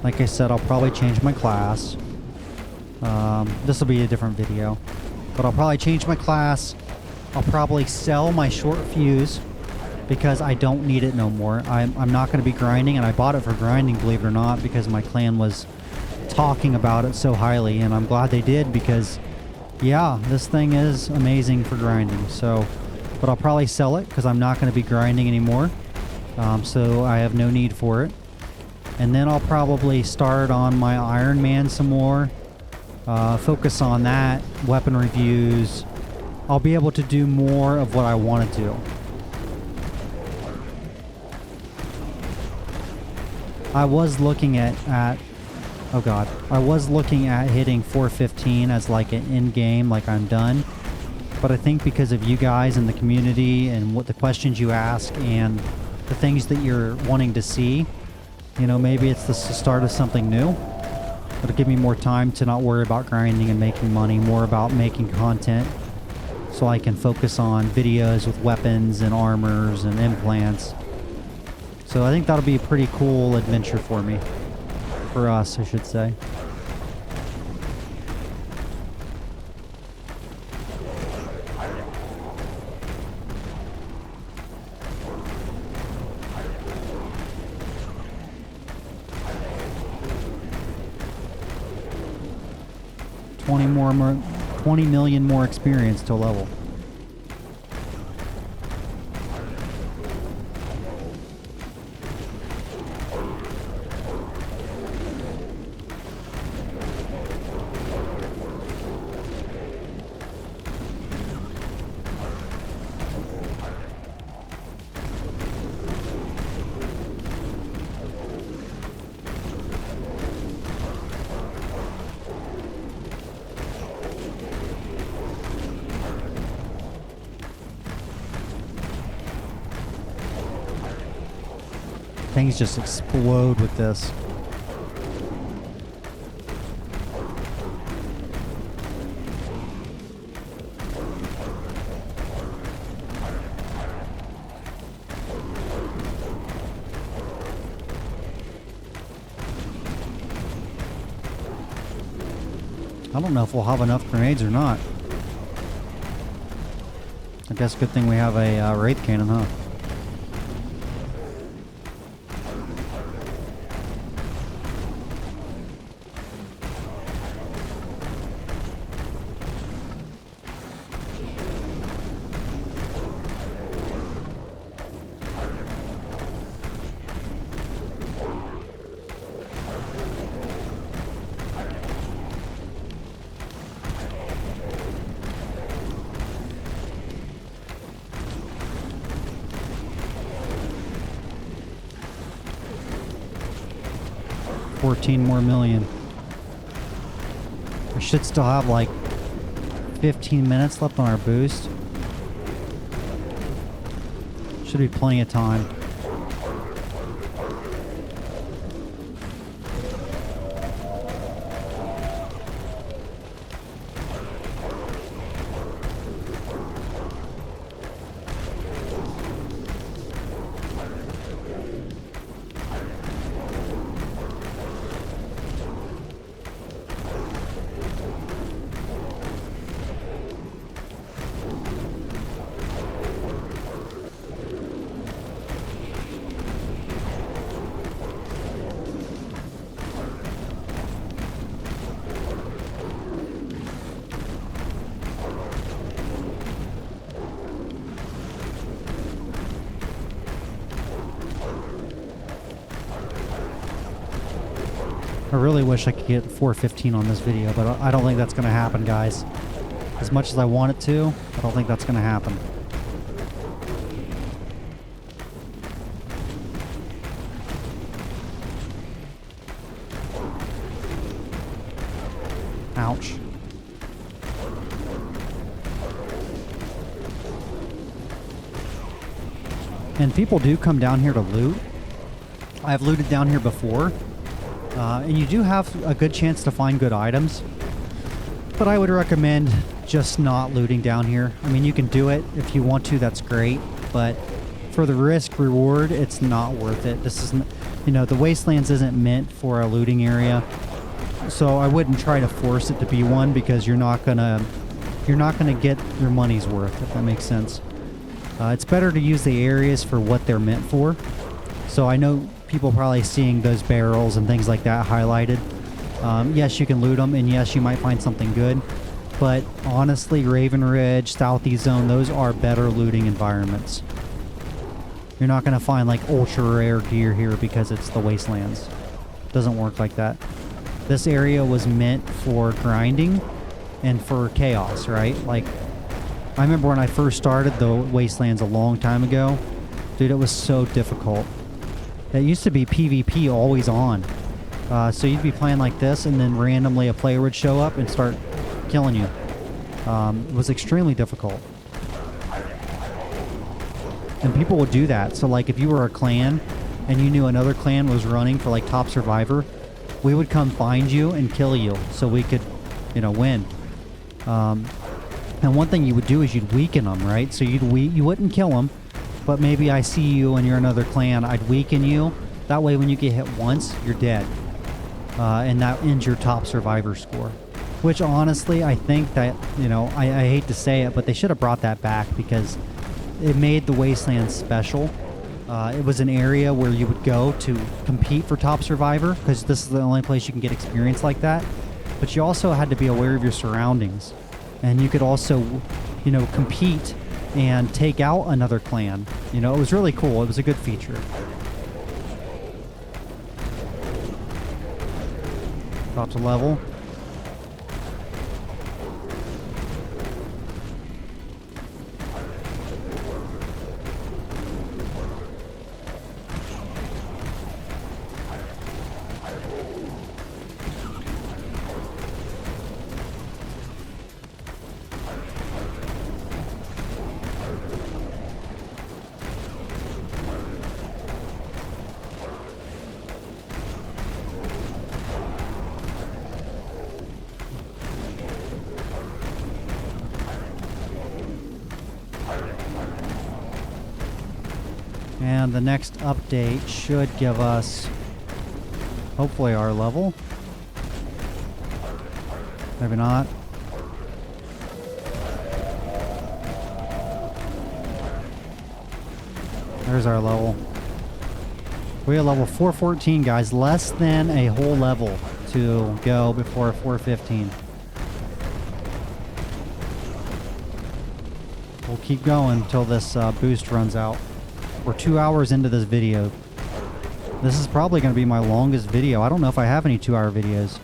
like I said, I'll probably change my class. This will be a different video, but I'll probably change my class. I'll probably sell my short fuse because I don't need it no more. I'm not going to be grinding, and I bought it for grinding, believe it or not, because my clan was talking about it so highly, and I'm glad they did because, yeah, this thing is amazing for grinding. So, but I'll probably sell it because I'm not going to be grinding anymore. So I have no need for it. And then I'll probably start on my Iron Man some more. Focus on that. Weapon reviews. I'll be able to do more of what I want to do. I was looking at oh god. I was looking at hitting 415 as like an in-game, like I'm done. But I think because of you guys in the community and what the questions you ask and the things that you're wanting to see, you know, maybe it's the start of something new. It'll give me more time to not worry about grinding and making money, more about making content so I can focus on videos with weapons and armors and implants. So I think that'll be a pretty cool adventure for me. For us, I should say. More 20 million more experience to level. Things just explode with this. I don't know if we'll have enough grenades or not. I guess good thing we have a Wraith Cannon, huh? $14 more million. We should still have like 15 minutes left on our boost. Should be plenty of time. I really wish I could get 415 on this video, but I don't think that's going to happen, guys. As much as I want it to, I don't think that's going to happen. Ouch. And people do come down here to loot. I've looted down here before. And you do have a good chance to find good items. But I would recommend just not looting down here. I mean, you can do it if you want to, that's great. But for the risk reward, it's not worth it. This isn't, you know, the Wastelands isn't meant for a looting area. So I wouldn't try to force it to be one, because you're not gonna get your money's worth, if that makes sense. It's better to use the areas for what they're meant for. So I know people probably seeing those barrels and things like that highlighted. Yes, you can loot them, and yes, you might find something good. But honestly, Raven Ridge, Southeast Zone, those are better looting environments. You're not going to find like ultra rare gear here because it's the Wastelands. It doesn't work like that. This area was meant for grinding and for chaos, right? Like, I remember when I first started the Wastelands a long time ago. Dude, it was so difficult. It used to be PvP always on. So you'd be playing like this, and then randomly a player would show up and start killing you. It was extremely difficult. And people would do that. So like if you were a clan and you knew another clan was running for like top survivor, we would come find you and kill you so we could, you know, win. And one thing you would do is you'd weaken them, right? So you wouldn't kill them, but maybe I see you and you're another clan, I'd weaken you. That way when you get hit once, you're dead. And that ends your top survivor score. Which honestly, I think that, you know, I hate to say it, but they should have brought that back, because it made the Wastelands special. It was an area where you would go to compete for top survivor, because this is the only place you can get experience like that. But you also had to be aware of your surroundings. And you could also, you know, compete and take out another clan. You know, it was really cool. It was a good feature. Drop to level. And the next update should give us, hopefully, our level. Maybe not. There's our level. We are level 414, guys. Less than a whole level to go before 415. We'll keep going until this boost runs out. We're 2 hours into this video. This is probably going to be my longest video. I don't know if I have any 2-hour videos.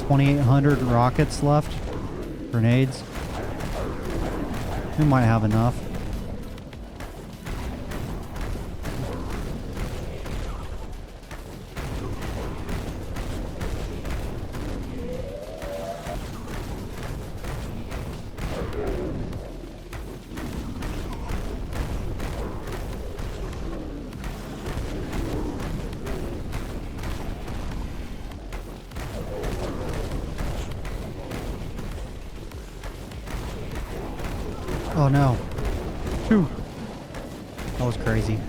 $2,800 rockets left. Grenades. We might have enough. Oh no. Phew. That was crazy.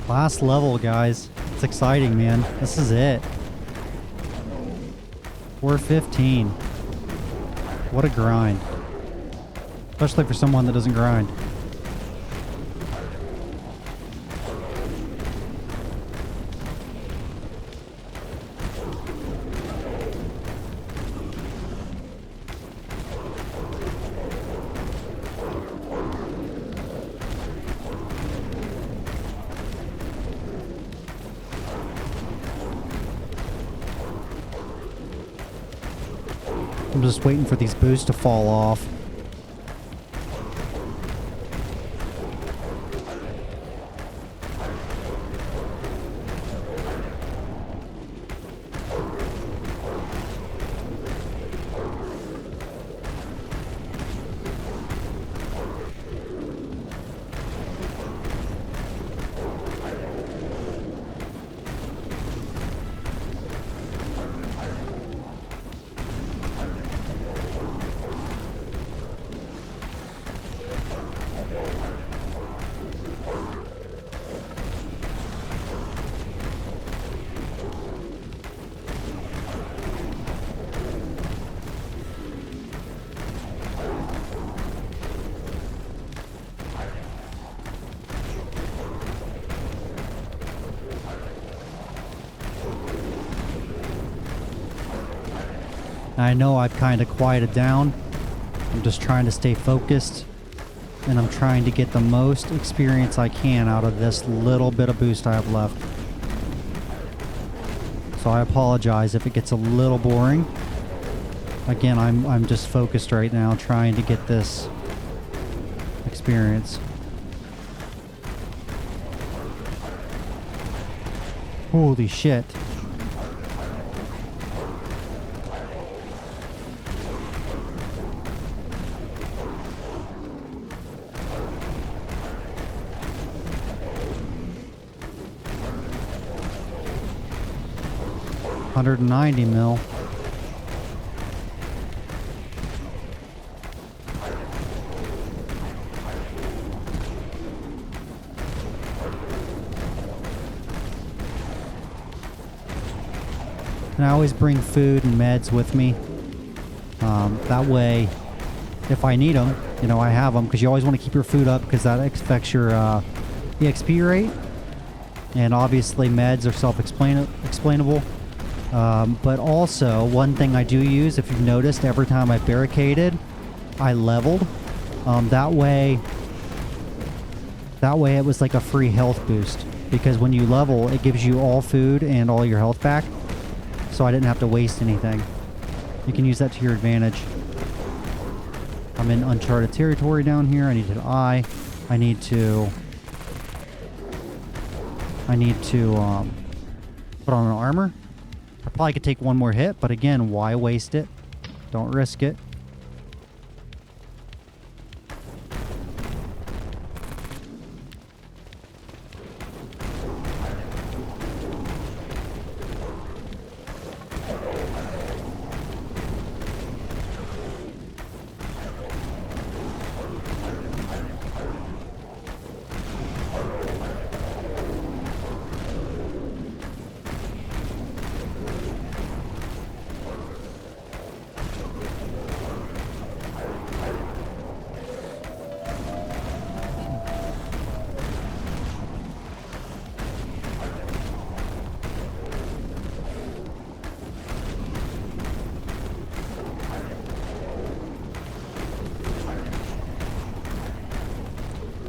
Last level, guys. It's exciting, man. This is it. 415. What a grind. Especially for someone that doesn't grind. I'm just waiting for these boosts to fall off. I know I've kind of quieted down. I'm just trying to stay focused, and I'm trying to get the most experience I can out of this little bit of boost I have left. So I apologize if it gets a little boring. Again, I'm just focused right now, trying to get this experience. Holy shit. $190 mil. And I always bring food and meds with me. That way, if I need them, you know, I have them, because you always want to keep your food up because that affects your EXP rate. And obviously meds are self-explainable. But also, one thing I do use, if you've noticed, every time I barricaded, I leveled. That way it was like a free health boost. Because when you level, it gives you all food and all your health back. So I didn't have to waste anything. You can use that to your advantage. I'm in uncharted territory down here. I need to I need to put on an armor. I probably could take one more hit, but again, why waste it? Don't risk it.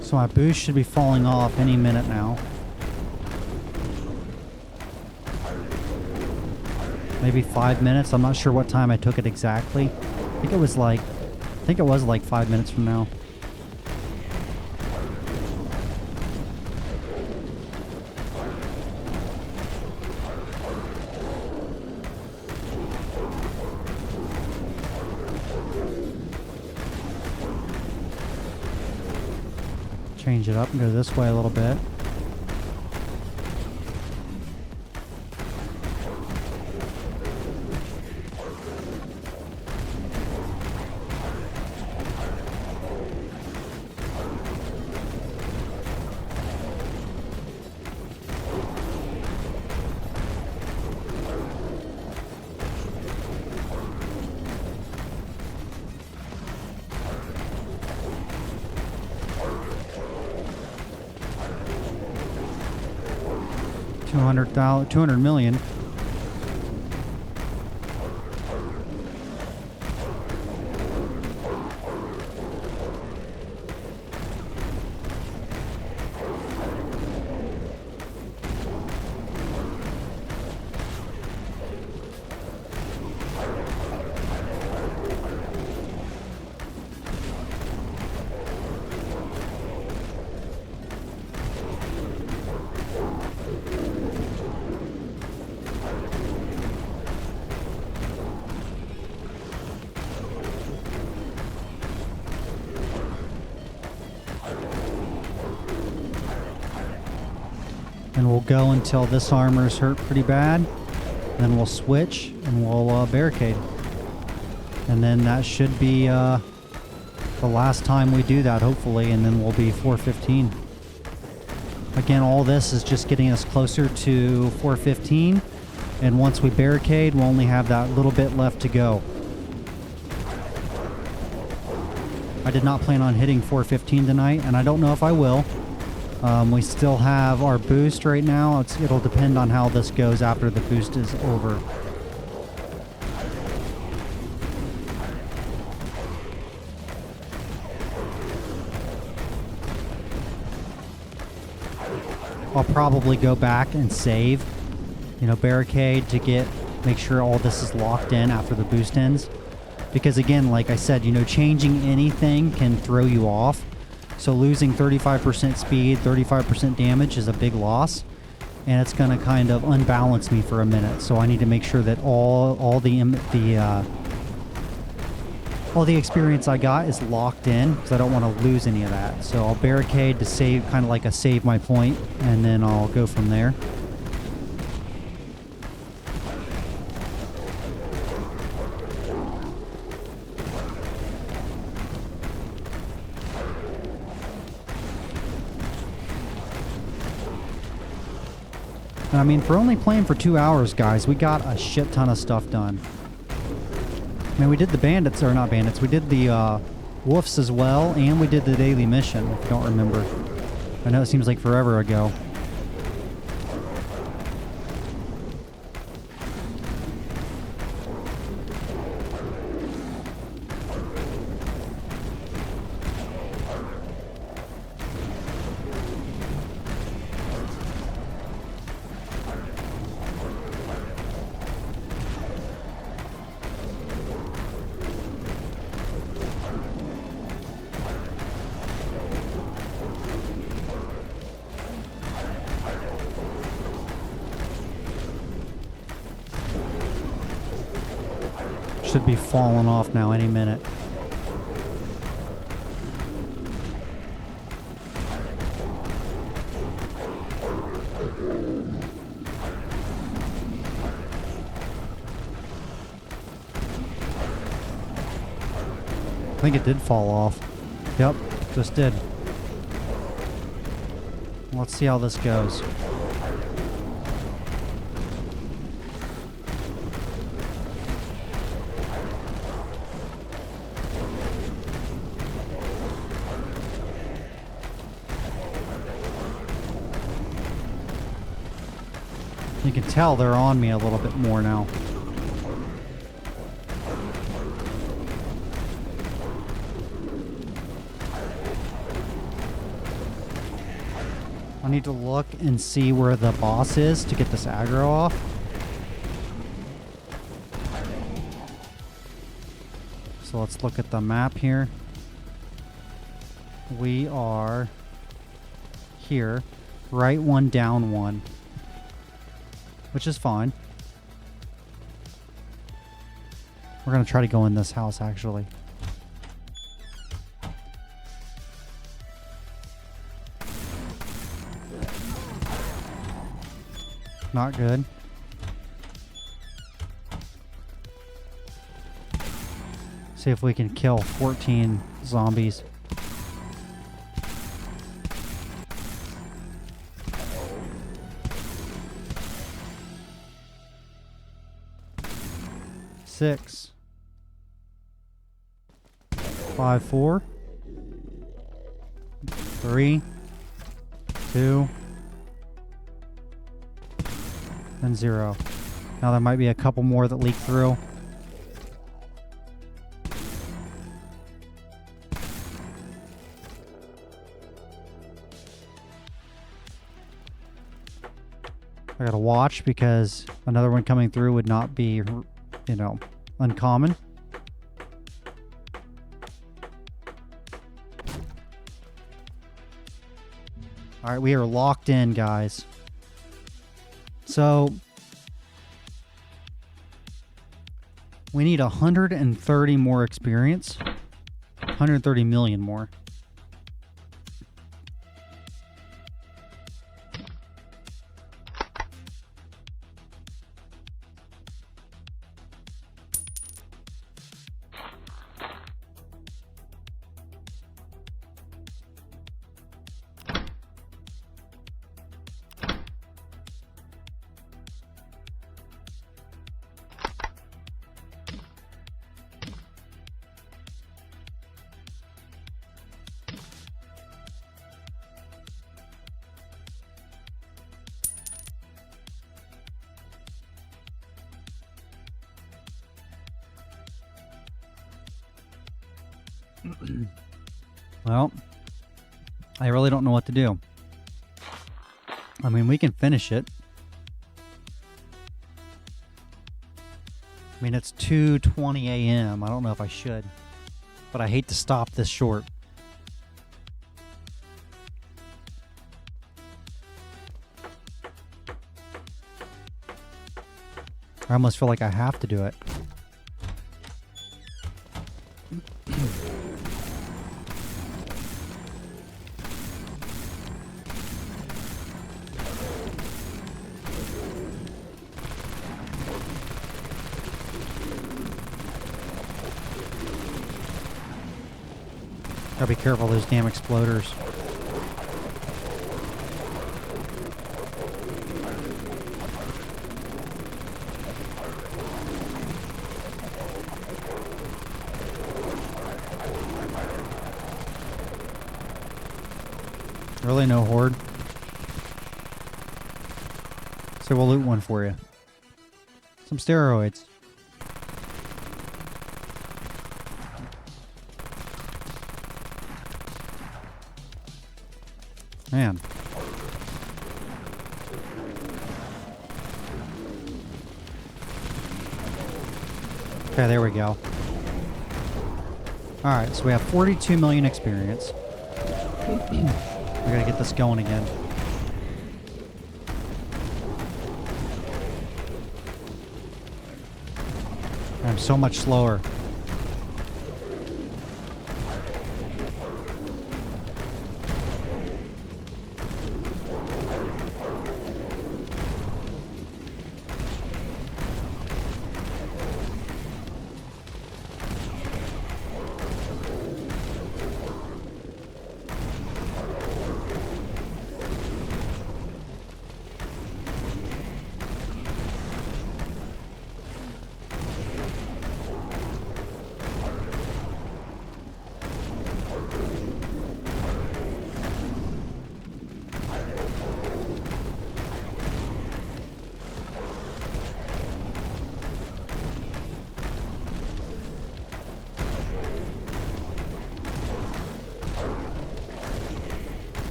So my boost should be falling off any minute now. Maybe 5 minutes. I'm not sure what time I took it exactly. I think it was like 5 minutes from now. Change it up and go this way a little bit. 200,000, 200 million. And we'll go until this armor's hurt pretty bad. Then we'll switch and we'll barricade. And then that should be the last time we do that, hopefully, and then we'll be 415. Again, all this is just getting us closer to 415. And once we barricade, we'll only have that little bit left to go. I did not plan on hitting 415 tonight, and I don't know if I will. We still have our boost right now. It'll depend on how this goes after the boost is over. I'll probably go back and save, barricade to make sure all this is locked in after the boost ends. Because again, like I said, changing anything can throw you off. So losing 35% speed, 35% damage is a big loss, and it's going to kind of unbalance me for a minute. So I need to make sure that all the experience I got is locked in, because I don't want to lose any of that. So I'll barricade to save, kind of like a save my point, and then I'll go from there. And I mean, for only playing for 2 hours, guys, we got a shit ton of stuff done. I mean, we did the bandits, or not bandits, we did the wolves as well, and we did the daily mission, if you don't remember. I know it seems like forever ago. Should be falling off now any minute. I think it did fall off. Yep, just did. Let's see how this goes. You can tell they're on me a little bit more now. I need to look and see where the boss is to get this aggro off. So let's look at the map here. We are here, right one, down one. Which is fine. We're going to try to go in this house, actually. Not good. See if we can kill 14 zombies. Six, 5, 4, 3, 2, and 0. Now there might be a couple more that leak through. I gotta watch because another one coming through would not be, you know, uncommon. All right, we are locked in, guys. So we need 130 more experience. 130 million more. Well, I really don't know what to do. I mean, we can finish it. I mean, it's 2:20 a.m. I don't know if I should, but I hate to stop this short. I almost feel like I have to do it. Gotta be careful of those damn exploders. Really no horde? So we'll loot one for you. Some steroids. Man. Okay, there we go. Alright, so we have 42 million experience. We gotta get this going again. I'm so much slower.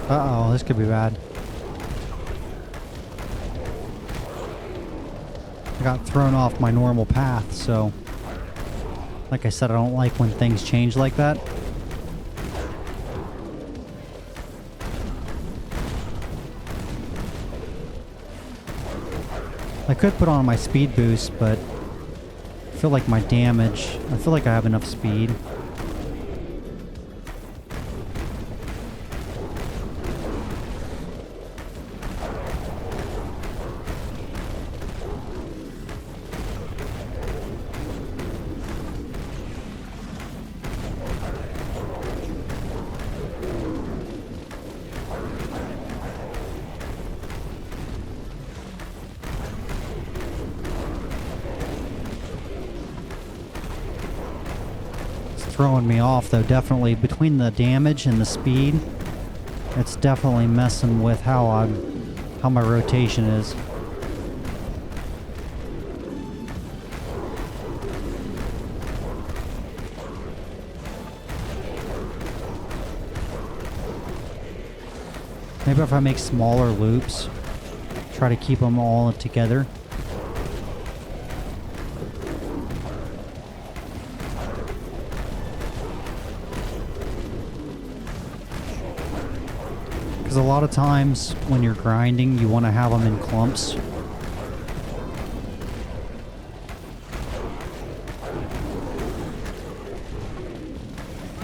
Uh-oh, this could be bad. I got thrown off my normal path, so... Like I said, I don't like when things change like that. I could put on my speed boost, but... I feel like my damage... I feel like I have enough speed. throwing me off, though. Definitely between the damage and the speed, it's definitely messing with how my rotation is. Maybe if I make smaller loops, try to keep them all together. Because a lot of times when you're grinding, you want to have them in clumps.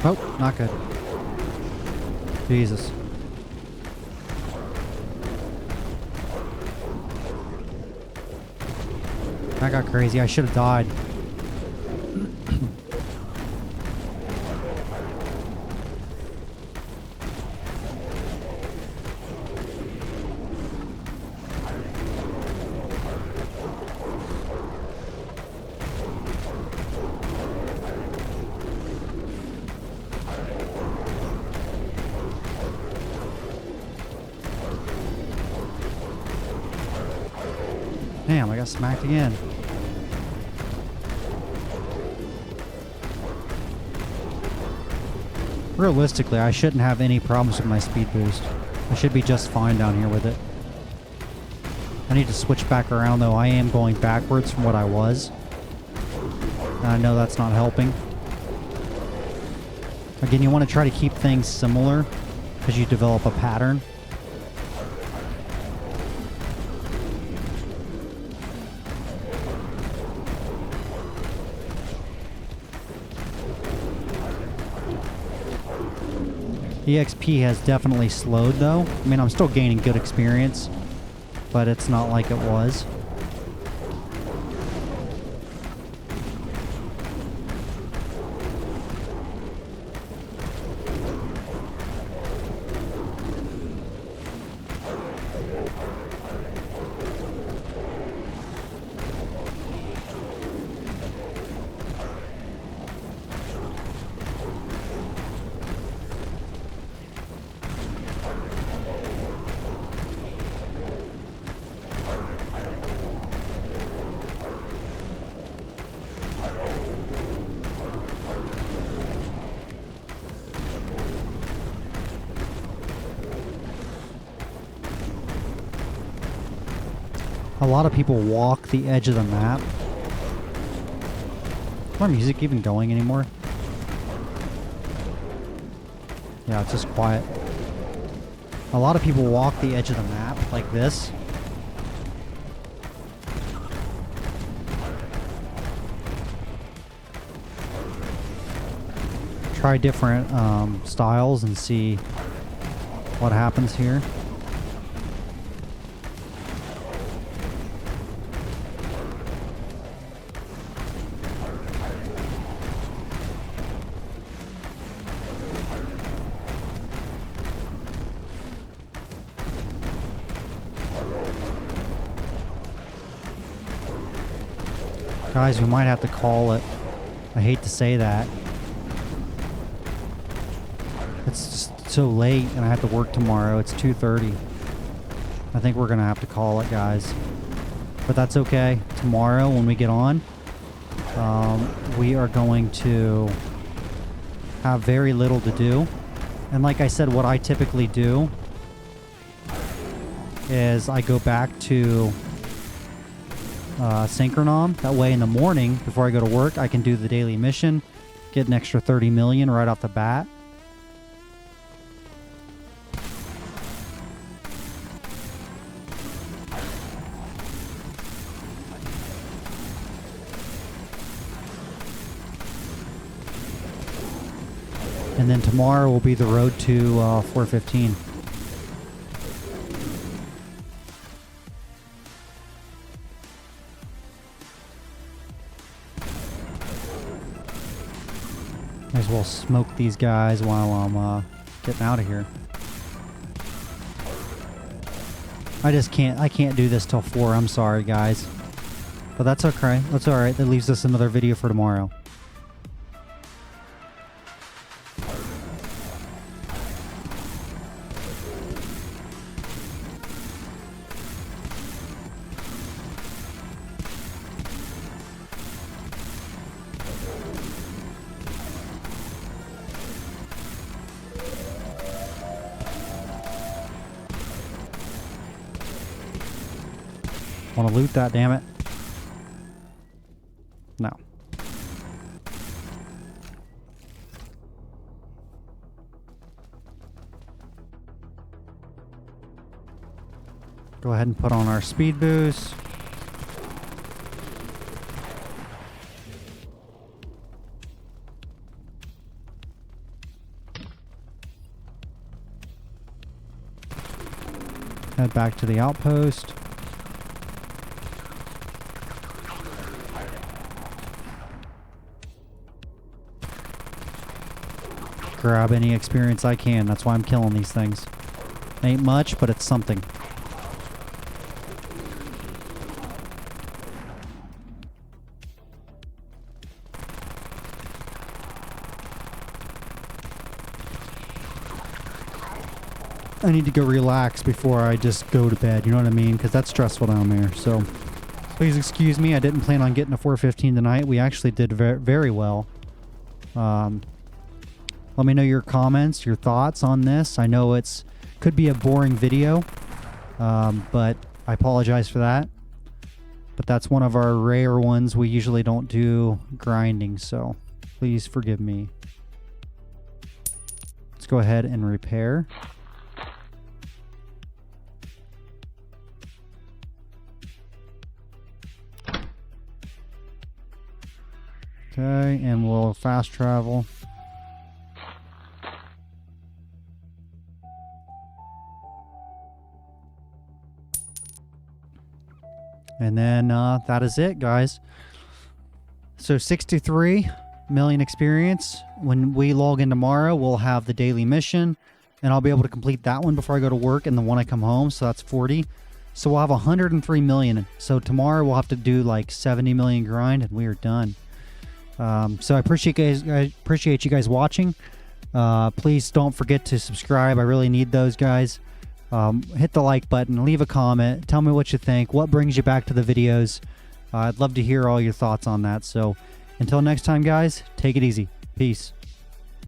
Oh, not good. Jesus. That got crazy. I should have died. Damn, I got smacked again. Realistically, I shouldn't have any problems with my speed boost. I should be just fine down here with it. I need to switch back around, though. I am going backwards from what I was. And I know that's not helping. Again, you want to try to keep things similar as you develop a pattern. EXP has definitely slowed, though. I mean, I'm still gaining good experience, but it's not like it was. A lot of people walk the edge of the map. Is my music even going anymore? Yeah, it's just quiet. A lot of people walk the edge of the map like this. Try different styles and see what happens here. Guys, we might have to call it. I hate to say that. It's just so late and I have to work tomorrow. It's 2:30. I think we're going to have to call it, guys. But that's okay. Tomorrow when we get on, we are going to have very little to do. And like I said, what I typically do is I go back to Synchronom. That way in the morning, before I go to work, I can do the daily mission, get an extra 30 million right off the bat. And then tomorrow will be the road to 415. Might as well smoke these guys while I'm getting out of here. I can't do this till 4. I'm sorry, guys. But that's okay. That's alright. That leaves us another video for tomorrow. Want to loot that, damn it. No. Go ahead and put on our speed boost. Head back to the outpost. Grab any experience I can. That's why I'm killing these things. Ain't much, but it's something. I need to go relax before I just go to bed, you know what I mean? Because that's stressful down there. So please excuse me. I didn't plan on getting a 415 tonight. We actually did very well. Let me know your comments, your thoughts on this. I know it's could be a boring video, but I apologize for that. But that's one of our rare ones. We usually don't do grinding, so please forgive me. Let's go ahead and repair. Okay, and we'll fast travel. And then that is it, guys. So 63 million experience. When we log in tomorrow, we'll have the daily mission, and I'll be able to complete that one before I go to work and the one I come home, so that's 40. So we'll have 103 million. So tomorrow we'll have to do like 70 million grind, and we are done. So I appreciate you guys watching. Please don't forget to subscribe. I really need those, guys. Hit the like button, leave a comment, tell me what you think, what brings you back to the videos. I'd love to hear all your thoughts on that. So until next time, guys, take it easy. Peace.